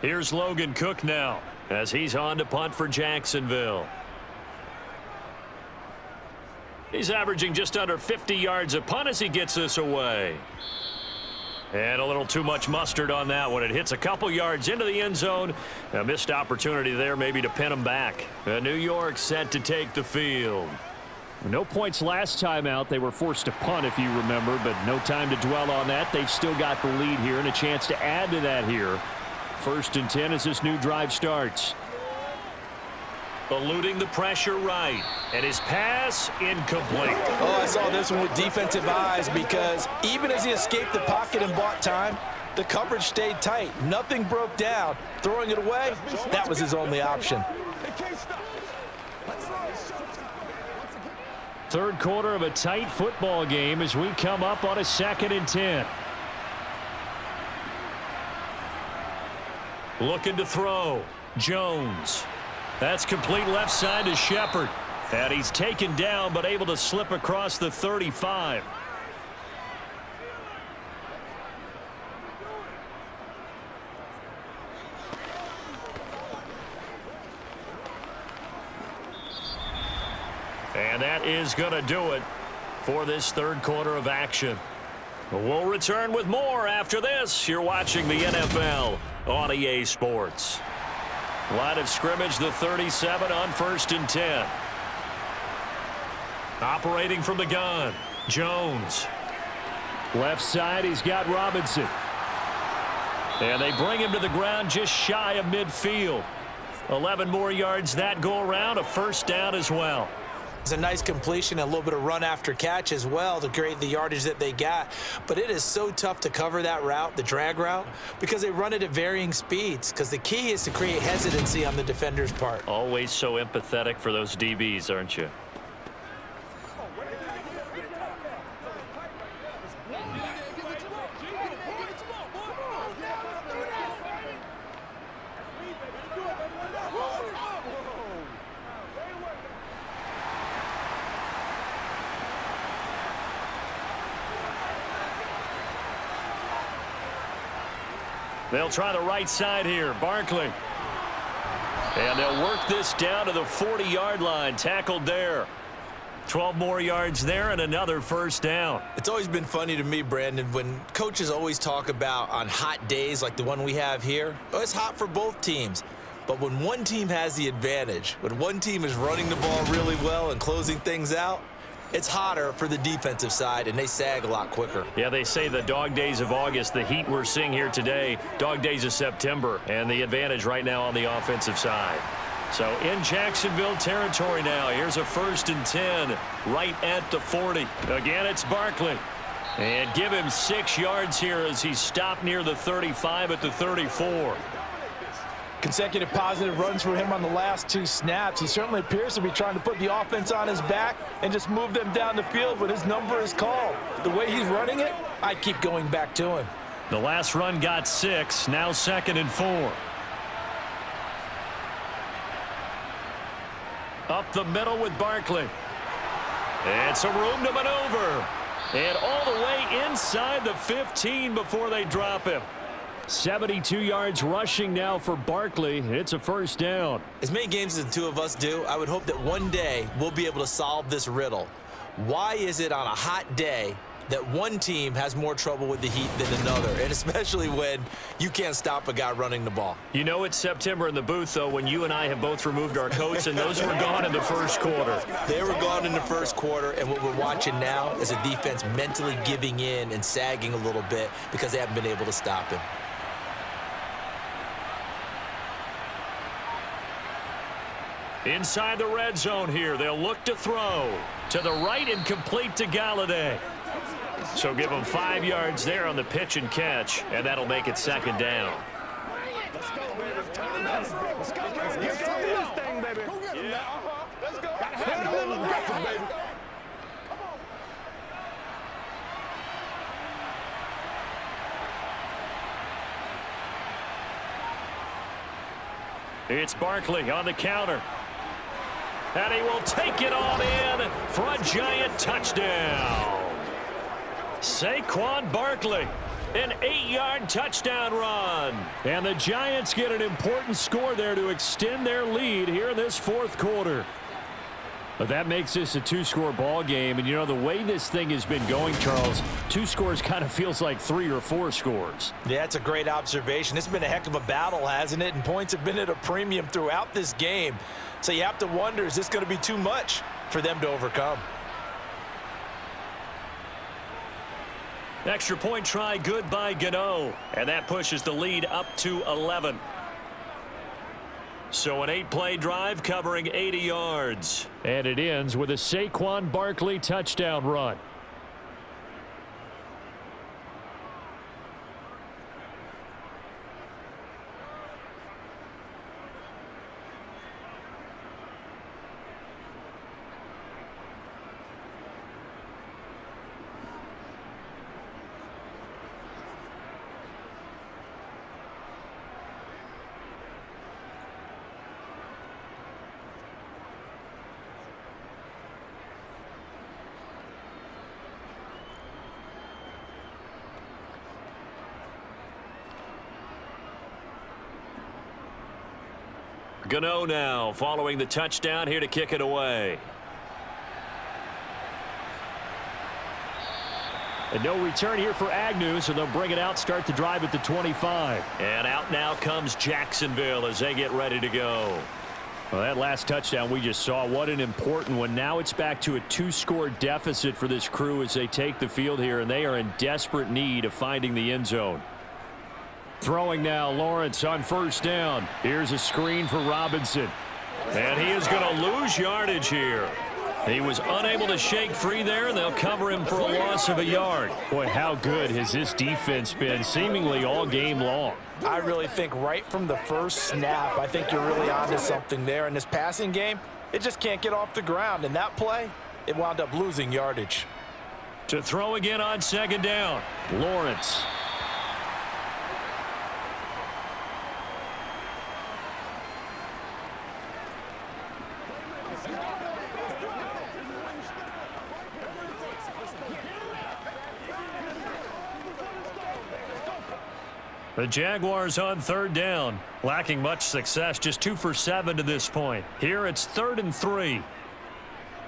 Speaker 5: Here's Logan Cook now as he's on to punt for Jacksonville. He's averaging just under 50 yards a punt as he gets this away. And a little too much mustard on that one. It hits a couple yards into the end zone. A missed opportunity there maybe to pin him back. New York set to take the field.
Speaker 2: No points last time out. They were forced to punt, if you remember, but no time to dwell on that. They've still got the lead here and a chance to add to that here. 1st and 10 as this new drive starts.
Speaker 5: Eluding the pressure right. And his pass incomplete.
Speaker 3: Oh, I saw this one with defensive eyes because even as he escaped the pocket and bought time, the coverage stayed tight. Nothing broke down. Throwing it away, that was his only option.
Speaker 2: 3rd quarter of a tight football game as we come up on a 2nd and 10.
Speaker 5: Looking to throw. Jones. That's complete left side to Shepard. And he's taken down but able to slip across the 35. And that is going to do it for this 3rd quarter of action. We'll return with more after this. You're watching the NFL on EA Sports. Line of scrimmage, the 37 on 1st and 10. Operating from the gun, Jones.
Speaker 2: Left side, he's got Robinson.
Speaker 5: And they bring him to the ground just shy of midfield. 11 more yards that go around, a first down as well.
Speaker 3: It's a nice completion, a little bit of run after catch as well to create the yardage that they got. But it is so tough to cover that route, the drag route, because they run it at varying speeds. Because the key is to create hesitancy on the defender's part.
Speaker 5: Always so empathetic for those DBs, aren't you? They'll try the right side here. Barkley. And they'll work this down to the 40-yard line. Tackled there.
Speaker 2: 12 more yards there and another first down.
Speaker 3: It's always been funny to me, Brandon, when coaches always talk about on hot days like the one we have here, oh, it's hot for both teams. But when one team has the advantage, when one team is running the ball really well and closing things out, it's hotter for the defensive side, and they sag a lot quicker.
Speaker 2: Yeah, they say the dog days of August, the heat we're seeing here today, dog days of September, and the advantage right now on the offensive side. So in Jacksonville territory now, here's a 1st and 10 right at the 40. Again, it's Barkley. And give him 6 yards here as he's stopped near the 35 at the 34.
Speaker 3: Consecutive positive runs for him on the last 2 snaps. He certainly appears to be trying to put the offense on his back and just move them down the field when his number is called. The way he's running it, I keep going back to him.
Speaker 2: The last run got 6, now 2nd and 4. Up the middle with Barkley. It's a room to maneuver. And all the way inside the 15 before they drop him. 72 yards rushing now for Barkley. It's a first down.
Speaker 3: As many games as the two of us do, I would hope that one day we'll be able to solve this riddle. Why is it on a hot day that one team has more trouble with the heat than another, and especially when you can't stop a guy running the ball?
Speaker 2: You know it's September in the booth, though, when you and I have both removed our coats, and those were gone in the first quarter.
Speaker 3: They were gone in the first quarter, and what we're watching now is a defense mentally giving in and sagging a little bit because they haven't been able to stop him.
Speaker 2: Inside the red zone here, they'll look to throw. To the right and complete to Galladay. So give them 5 yards there on the pitch and catch, and that'll make it 2nd down.
Speaker 4: Let's go, baby. Let's go. Let's get some of this thing, baby. Go get him now. Let's go. Gotta have a little aggressive, baby.
Speaker 2: It's Barkley on the counter. And he will take it on in for a giant touchdown. Saquon Barkley, an 8-yard touchdown run. And the Giants get an important score there to extend their lead here in this 4th quarter. But that makes this a 2-score ball game. And, you know, the way this thing has been going, Charles, 2 scores kind of feels like 3 or 4 scores.
Speaker 3: Yeah, that's a great observation. It's been a heck of a battle, hasn't it? And points have been at a premium throughout this game. So you have to wonder, is this going to be too much for them to overcome?
Speaker 2: Extra point try good by Gano. And that pushes the lead up to 11. So an 8-play drive covering 80 yards.
Speaker 5: And it ends with a Saquon Barkley touchdown run.
Speaker 2: Gano now following the touchdown here to kick it away.
Speaker 5: And no return here for Agnew, so they'll bring it out, start the drive at the 25.
Speaker 2: And out now comes Jacksonville as they get ready to go.
Speaker 5: Well, that last touchdown we just saw, what an important one. Now it's back to a 2-score deficit for this crew as they take the field here, and they are in desperate need of finding the end zone. Throwing now, Lawrence on first down. Here's a screen for Robinson.
Speaker 2: And he is going to lose yardage here. He was unable to shake free there, and they'll cover him for a loss of a yard.
Speaker 5: Boy, how good has this defense been seemingly all game long?
Speaker 3: I really think right from the first snap, I think you're really onto something there. In this passing game, it just can't get off the ground. And that play, it wound up losing yardage.
Speaker 2: To throw again on 2nd down,
Speaker 5: Lawrence.
Speaker 2: The Jaguars on 3rd down, lacking much success, just 2 for 7 to this point. Here it's 3rd and 3.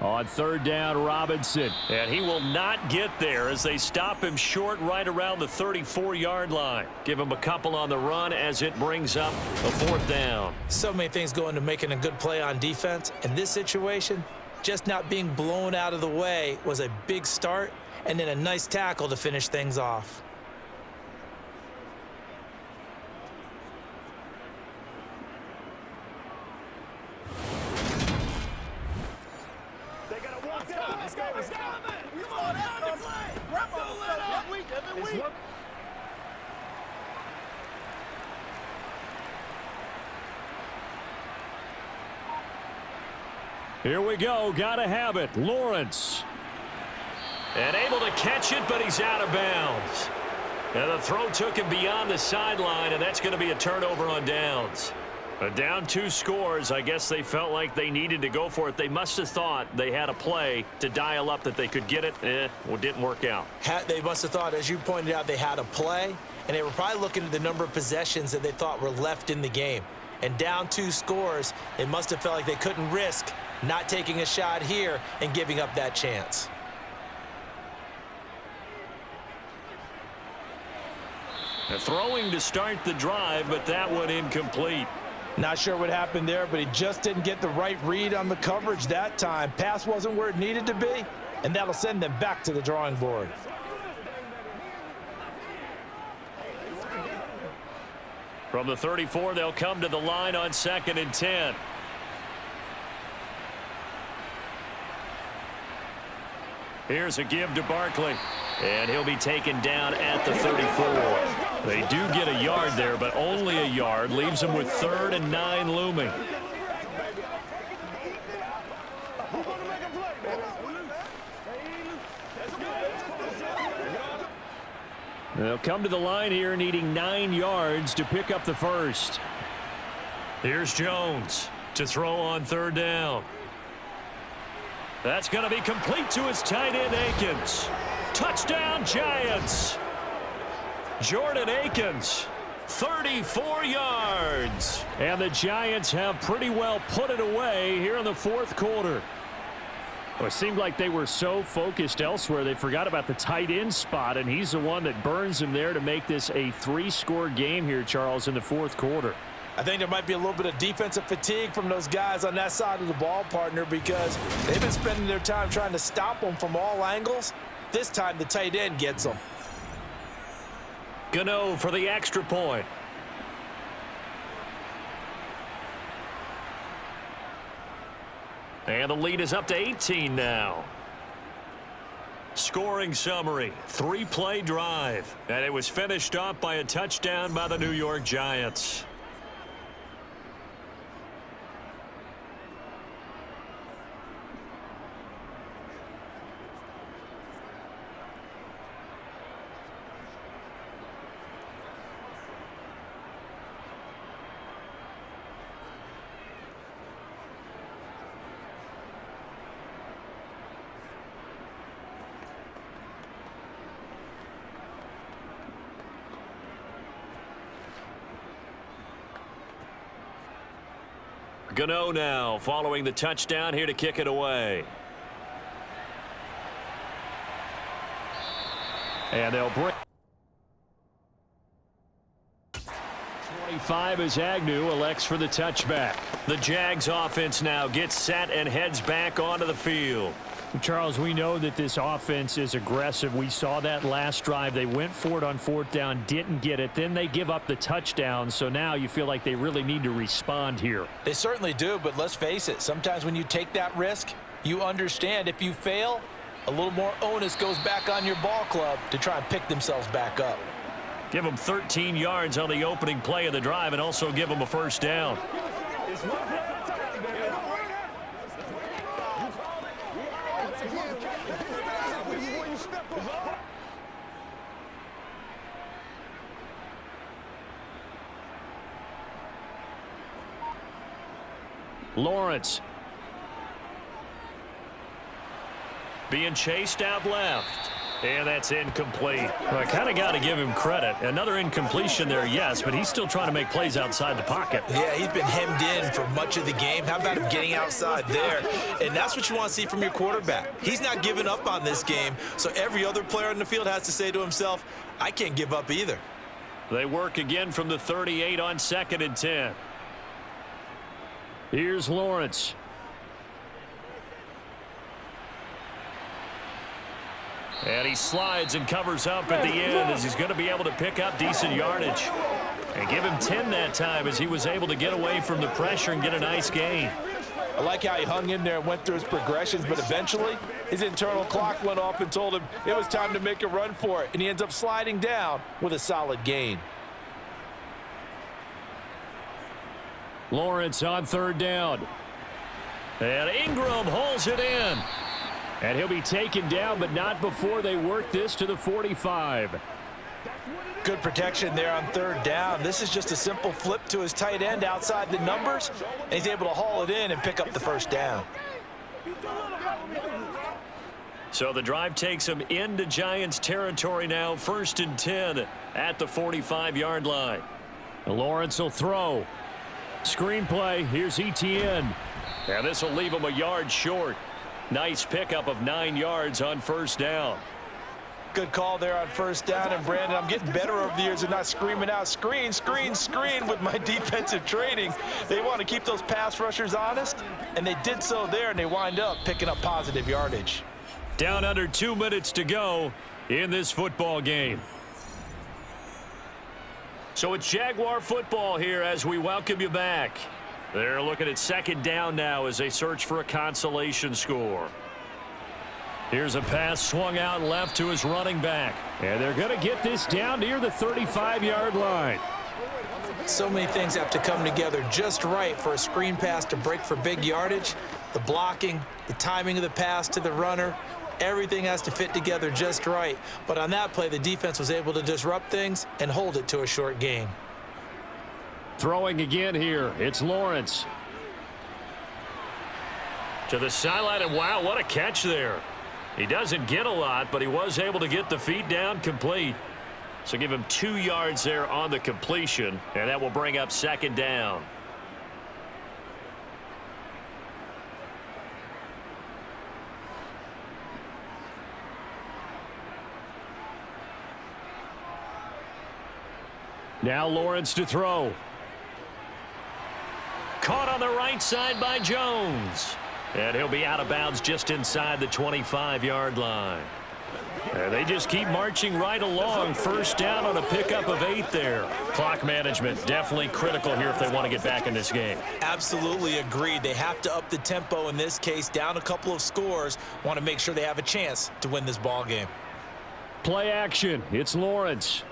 Speaker 5: On third down, Robinson.
Speaker 2: And he will not get there as they stop him short right around the 34-yard line. Give him a couple on the run as it brings up a fourth down.
Speaker 3: So many things go into making a good play on defense. In this situation, just not being blown out of the way was a big start, and then a nice tackle to finish things off.
Speaker 5: Here we go. Gotta have it. Lawrence.
Speaker 2: And able to catch it, but he's out of bounds. And the throw took him beyond the sideline, and that's going to be a turnover on downs. Down 2 scores. I guess they felt like they needed to go for it. They must have thought they had a play to dial up that they could get it. Well, didn't work out.
Speaker 3: They must have thought, as you pointed out, they had a play, and they were probably looking at the number of possessions that they thought were left in the game. And down 2 scores, they must have felt like they couldn't risk not taking a shot here and giving up that chance.
Speaker 2: Throwing to start the drive, but that one incomplete.
Speaker 3: Not sure what happened there, but he just didn't get the right read on the coverage that time. Pass wasn't where it needed to be, and that'll send them back to the drawing board.
Speaker 2: From the 34, they'll come to the line on 2nd and 10. Here's a give to Barkley, and he'll be taken down at the 34. They do get a yard there, but only a yard. Leaves them with 3rd and 9 looming.
Speaker 5: They'll come to the line here needing 9 yards to pick up the first.
Speaker 2: Here's Jones to throw on 3rd down. That's going to be complete to his tight end, Akins. Touchdown, Giants. Jordan Akins, 34 yards.
Speaker 5: And the Giants have pretty well put it away here in the 4th quarter. Well, it seemed like they were so focused elsewhere, they forgot about the tight end spot, and he's the one that burns him there to make this a 3-score game here, Charles, in the 4th quarter.
Speaker 3: I think there might be a little bit of defensive fatigue from those guys on that side of the ball, partner, because they've been spending their time trying to stop them from all angles. This time the tight end gets them.
Speaker 2: Gano for the extra point. And the lead is up to 18 now. Scoring summary, 3-play drive. And it was finished off by a touchdown by the New York Giants. Gano now following the touchdown here to kick it away.
Speaker 5: And they'll bring 25 as Agnew elects for the touchback.
Speaker 2: The Jags offense now gets set and heads back onto the field.
Speaker 5: Charles, we know that this offense is aggressive. We saw that last drive. They went for it on 4th down, didn't get it. Then they give up the touchdown, so now you feel like they really need to respond here.
Speaker 3: They certainly do, but let's face it. Sometimes when you take that risk, you understand if you fail, a little more onus goes back on your ball club to try and pick themselves back up.
Speaker 2: Give them 13 yards on the opening play of the drive and also give them a first down.
Speaker 5: Lawrence.
Speaker 2: Being chased out left. And that's incomplete. Well, I kind of got to give him credit. Another incompletion there, yes, but he's still trying to make plays outside the pocket.
Speaker 3: Yeah, he's been hemmed in for much of the game. How about him getting outside there? And that's what you want to see from your quarterback. He's not giving up on this game, so every other player on the field has to say to himself, I can't give up either.
Speaker 2: They work again from the 38 on 2nd and 10. Here's Lawrence. And he slides and covers up at the end as he's going to be able to pick up decent yardage. And give him 10 that time as he was able to get away from the pressure and get a nice gain.
Speaker 3: I like how he hung in there and went through his progressions, but eventually his internal clock went off and told him it was time to make a run for it, and he ends up sliding down with a solid gain.
Speaker 2: Lawrence on 3rd down. And Ingram holds it in. And he'll be taken down, but not before they work this to the 45.
Speaker 3: Good protection there on 3rd down. This is just a simple flip to his tight end outside the numbers, and he's able to haul it in and pick up the 1st down.
Speaker 2: So the drive takes him into Giants territory now, 1st and 10 at the 45-yard line. Lawrence will throw. Screen play, here's Etienne. And this will leave him a yard short. Nice pickup of 9 yards on 1st down.
Speaker 3: Good call there on 1st down. And, Brandon, I'm getting better over the years of not screaming out, screen, screen, screen with my defensive training. They want to keep those pass rushers honest, and they did so there, and they wind up picking up positive yardage.
Speaker 2: Down under 2 minutes to go in this football game. So it's Jaguar football here as we welcome you back. They're looking at 2nd down now as they search for a consolation score. Here's a pass swung out left to his running back. And they're going to get this down near the 35-yard line.
Speaker 3: So many things have to come together just right for a screen pass to break for big yardage. The blocking, the timing of the pass to the runner, everything has to fit together just right. But on that play, the defense was able to disrupt things and hold it to a short gain.
Speaker 2: Throwing again here, it's Lawrence. To the sideline, and wow, what a catch there. He doesn't get a lot, but he was able to get the feet down complete. So give him 2 yards there on the completion, and that will bring up 2nd down. Now Lawrence to throw. Caught on the right side by Jones. And he'll be out of bounds just inside the 25-yard line. And they just keep marching right along. 1st down on a pickup of 8 there. Clock management definitely critical here if they want to get back in this game.
Speaker 3: Absolutely agreed. They have to up the tempo in this case, down a couple of scores. Want to make sure they have a chance to win this ball game.
Speaker 2: Play action. It's Lawrence.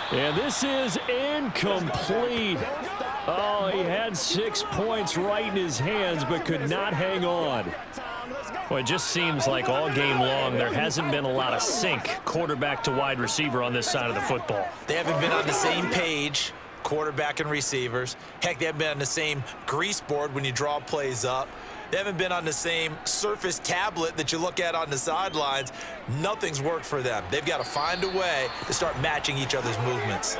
Speaker 2: And this is incomplete. Oh, he had 6 points right in his hands, but could not hang on. Well, it just seems like all game long there hasn't been a lot of sync quarterback to wide receiver on this side of the football.
Speaker 3: They haven't been on the same page, quarterback and receivers. Heck, they haven't been on the same grease board when you draw plays up. They haven't been on the same Surface tablet that you look at on the sidelines. Nothing's worked for them. They've got to find a way to start matching each other's movements.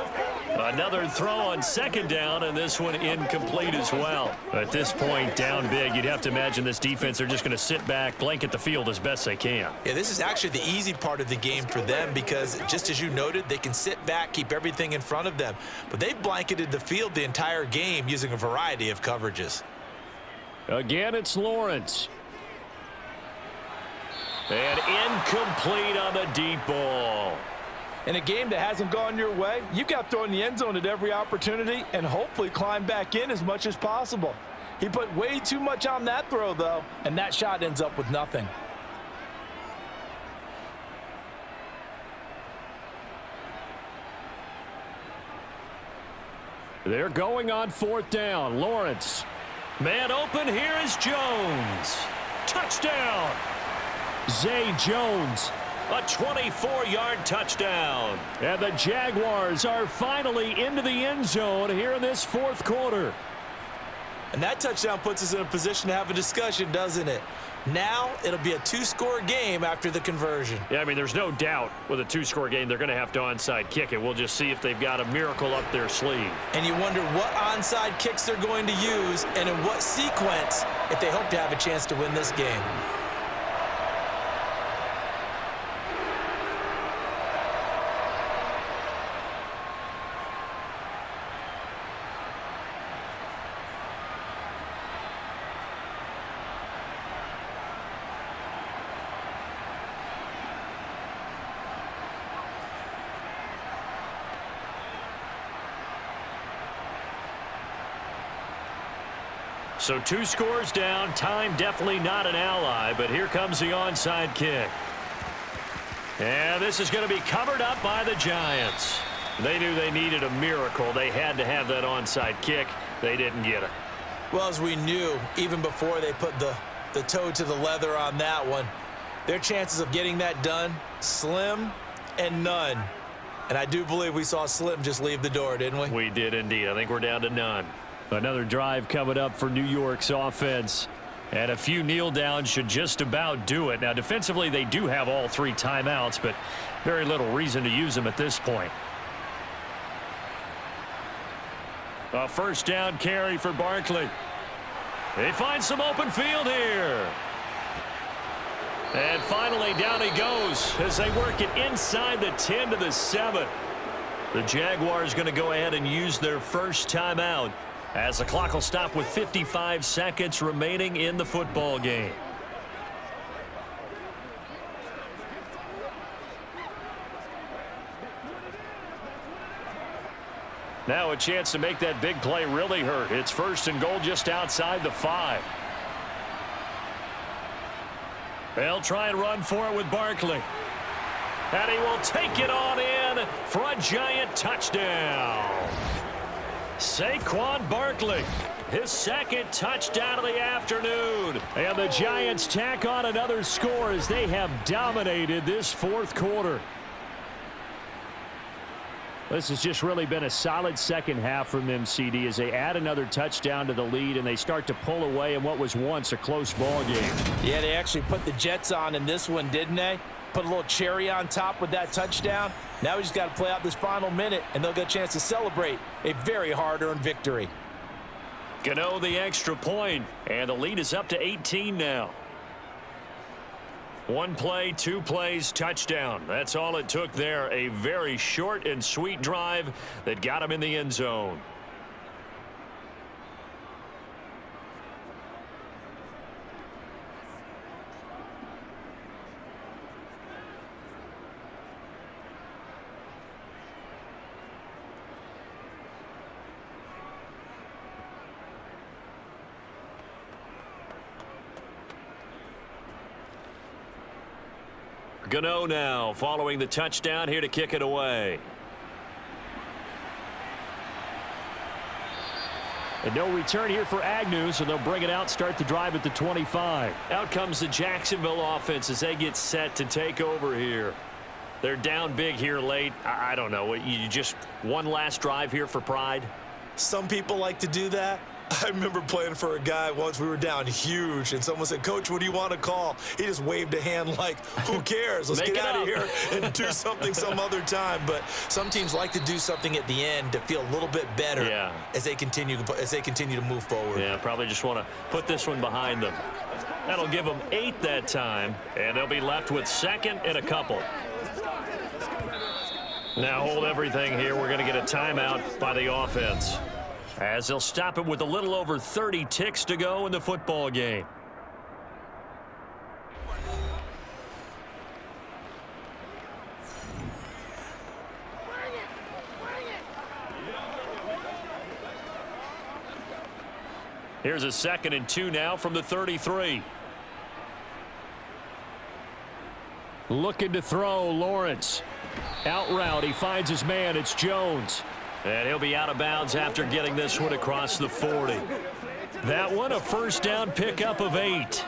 Speaker 2: Another throw on 2nd down, and this one incomplete as well. At this point, down big, you'd have to imagine this defense, they're just going to sit back, blanket the field as best they can.
Speaker 3: Yeah, this is actually the easy part of the game for them because, just as you noted, they can sit back, keep everything in front of them. But they've blanketed the field the entire game using a variety of coverages.
Speaker 2: Again, it's Lawrence. And incomplete on the deep ball.
Speaker 3: In a game that hasn't gone your way, you've got to throw in the end zone at every opportunity and hopefully climb back in as much as possible. He put way too much on that throw, though, and that shot ends up with nothing.
Speaker 2: They're going on 4th down. Lawrence. Man open, here is Jones. Touchdown. Zay Jones, a 24-yard touchdown. And the Jaguars are finally into the end zone here in this 4th quarter.
Speaker 3: And that touchdown puts us in a position to have a discussion, doesn't it? Now it'll be a two-score game after the conversion.
Speaker 5: Yeah, I mean, there's no doubt with a two-score game they're going to have to onside kick it. We'll just see if they've got a miracle up their sleeve.
Speaker 3: And you wonder what onside kicks they're going to use and in what sequence if they hope to have a chance to win this game.
Speaker 5: So 2 scores down. Time definitely not an ally, but here comes the onside kick. And this is going to be covered up by the Giants. They knew they needed a miracle. They had to have that onside kick. They didn't get it.
Speaker 3: Well, as we knew, even before they put the toe to the leather on that one, their chances of getting that done, slim and none. And I do believe we saw Slim just leave the door, didn't we?
Speaker 5: We did indeed. I think we're down to none. Another drive coming up for New York's offense. And a few kneel downs should just about do it. Now, defensively, they do have all 3 timeouts, but very little reason to use them at this point. A first down carry for Barkley. They find some open field here. And finally, down he goes as they work it inside the 10 to the 7. The Jaguars going to go ahead and use their first timeout, as the clock will stop with 55 seconds remaining in the football game. Now a chance to make that big play really hurt. It's 1st and goal just outside the 5. They'll try and run for it with Barkley. And he will take it on in for a Giant touchdown. Saquon Barkley, his 2nd touchdown of the afternoon. And the Giants tack on another score as they have dominated this 4th quarter. This has just really been a solid second half from them, CD, as they add another touchdown to the lead and they start to pull away in what was once a close ball game.
Speaker 3: Yeah, they actually put the Jets on in this one, didn't they? Put a little cherry on top with that touchdown. Now we just got to play out this final minute, and they'll get a chance to celebrate a very hard-earned victory.
Speaker 5: Gano the extra point, and the lead is up to 18 now. 1 play, 2 plays, touchdown. That's all it took there. A very short and sweet drive that got him in the end zone. Gano now following the touchdown here to kick it away. And no return here for Agnew, so they'll bring it out, start the drive at the 25. Out comes the Jacksonville offense as they get set to take over here. They're down big here late. I don't know. You just one last drive here for pride?
Speaker 3: Some people like to do that. I remember playing for a guy once. We were down huge, and someone said, "Coach, what do you want to call?" He just waved a hand like, "Who cares? Let's get out of here and do something some other time." But some teams like to do something at the end to feel a little bit better as they continue to move forward.
Speaker 5: Yeah, probably just want to put this one behind them. That'll give them 8 that time, and they'll be left with 2nd and a couple. Now hold everything here. We're going to get a timeout by the offense, as they'll stop it with a little over 30 ticks to go in the football game. Here's a 2nd and 2 now from the 33. Looking to throw, Lawrence. Out route, he finds his man, it's Jones. And he'll be out of bounds after getting this one across the 40. That one a first down pickup of 8.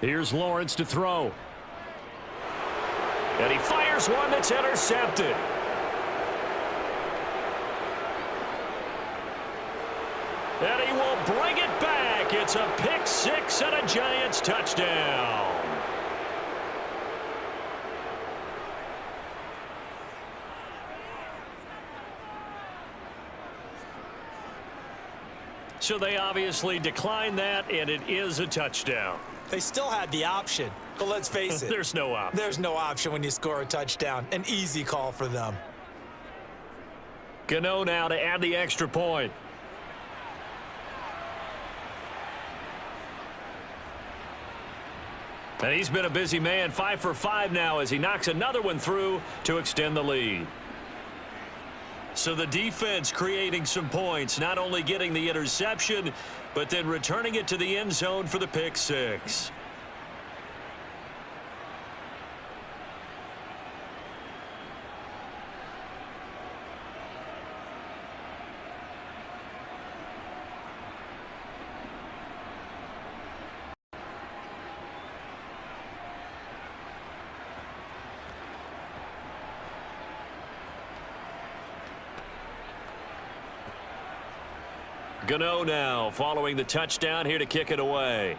Speaker 5: Here's Lawrence to throw. And he fires one that's intercepted. And he will bring it back. It's a pick six and a Giants touchdown. So they obviously declined that, and it is a touchdown.
Speaker 3: They still had the option, but let's face it.
Speaker 5: There's no option.
Speaker 3: There's no option when you score a touchdown. An easy call for them.
Speaker 5: Gano now to add the extra point. And he's been a busy man, 5 for 5 now as he knocks another one through to extend the lead. So the defense creating some points, not only getting the interception, but then returning it to the end zone for the pick six. Gano now following the touchdown here to kick it away.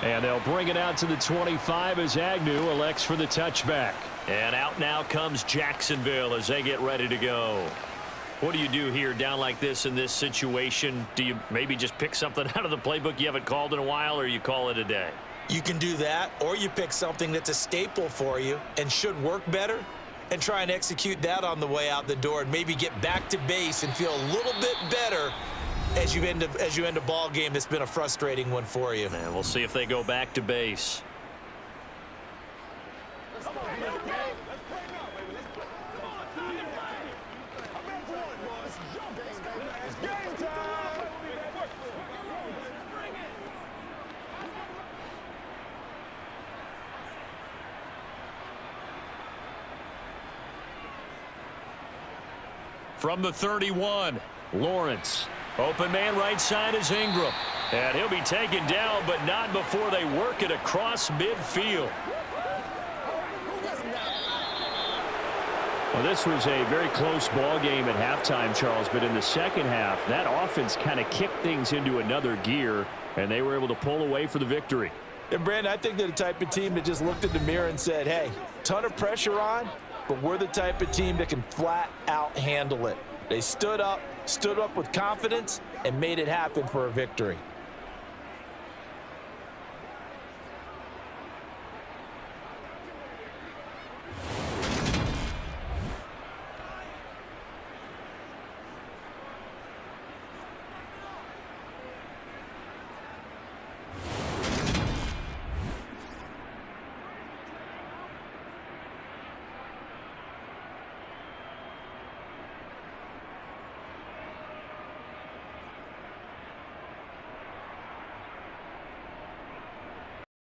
Speaker 5: And they'll bring it out to the 25 as Agnew elects for the touchback. And out now comes Jacksonville as they get ready to go. What do you do here down like this in this situation? Do you maybe just pick something out of the playbook you haven't called in a while, or you call it a day?
Speaker 3: You can do that, or you pick something that's a staple for you and should work better, and try and execute that on the way out the door and maybe get back to base and feel a little bit better as you end a ball game that's been a frustrating one for you.
Speaker 5: And we'll see if they go back to base. From the 31, Lawrence. Open man right side is Ingram. And he'll be taken down, but not before they work it across midfield. Well, this was a very close ball game at halftime, Charles, but in the second half, that offense kind of kicked things into another gear, and they were able to pull away for the victory.
Speaker 3: And, Brandon, I think they're the type of team that just looked in the mirror and said, hey, ton of pressure on, but we're the type of team that can flat out handle it. They stood up with confidence and made it happen for a victory.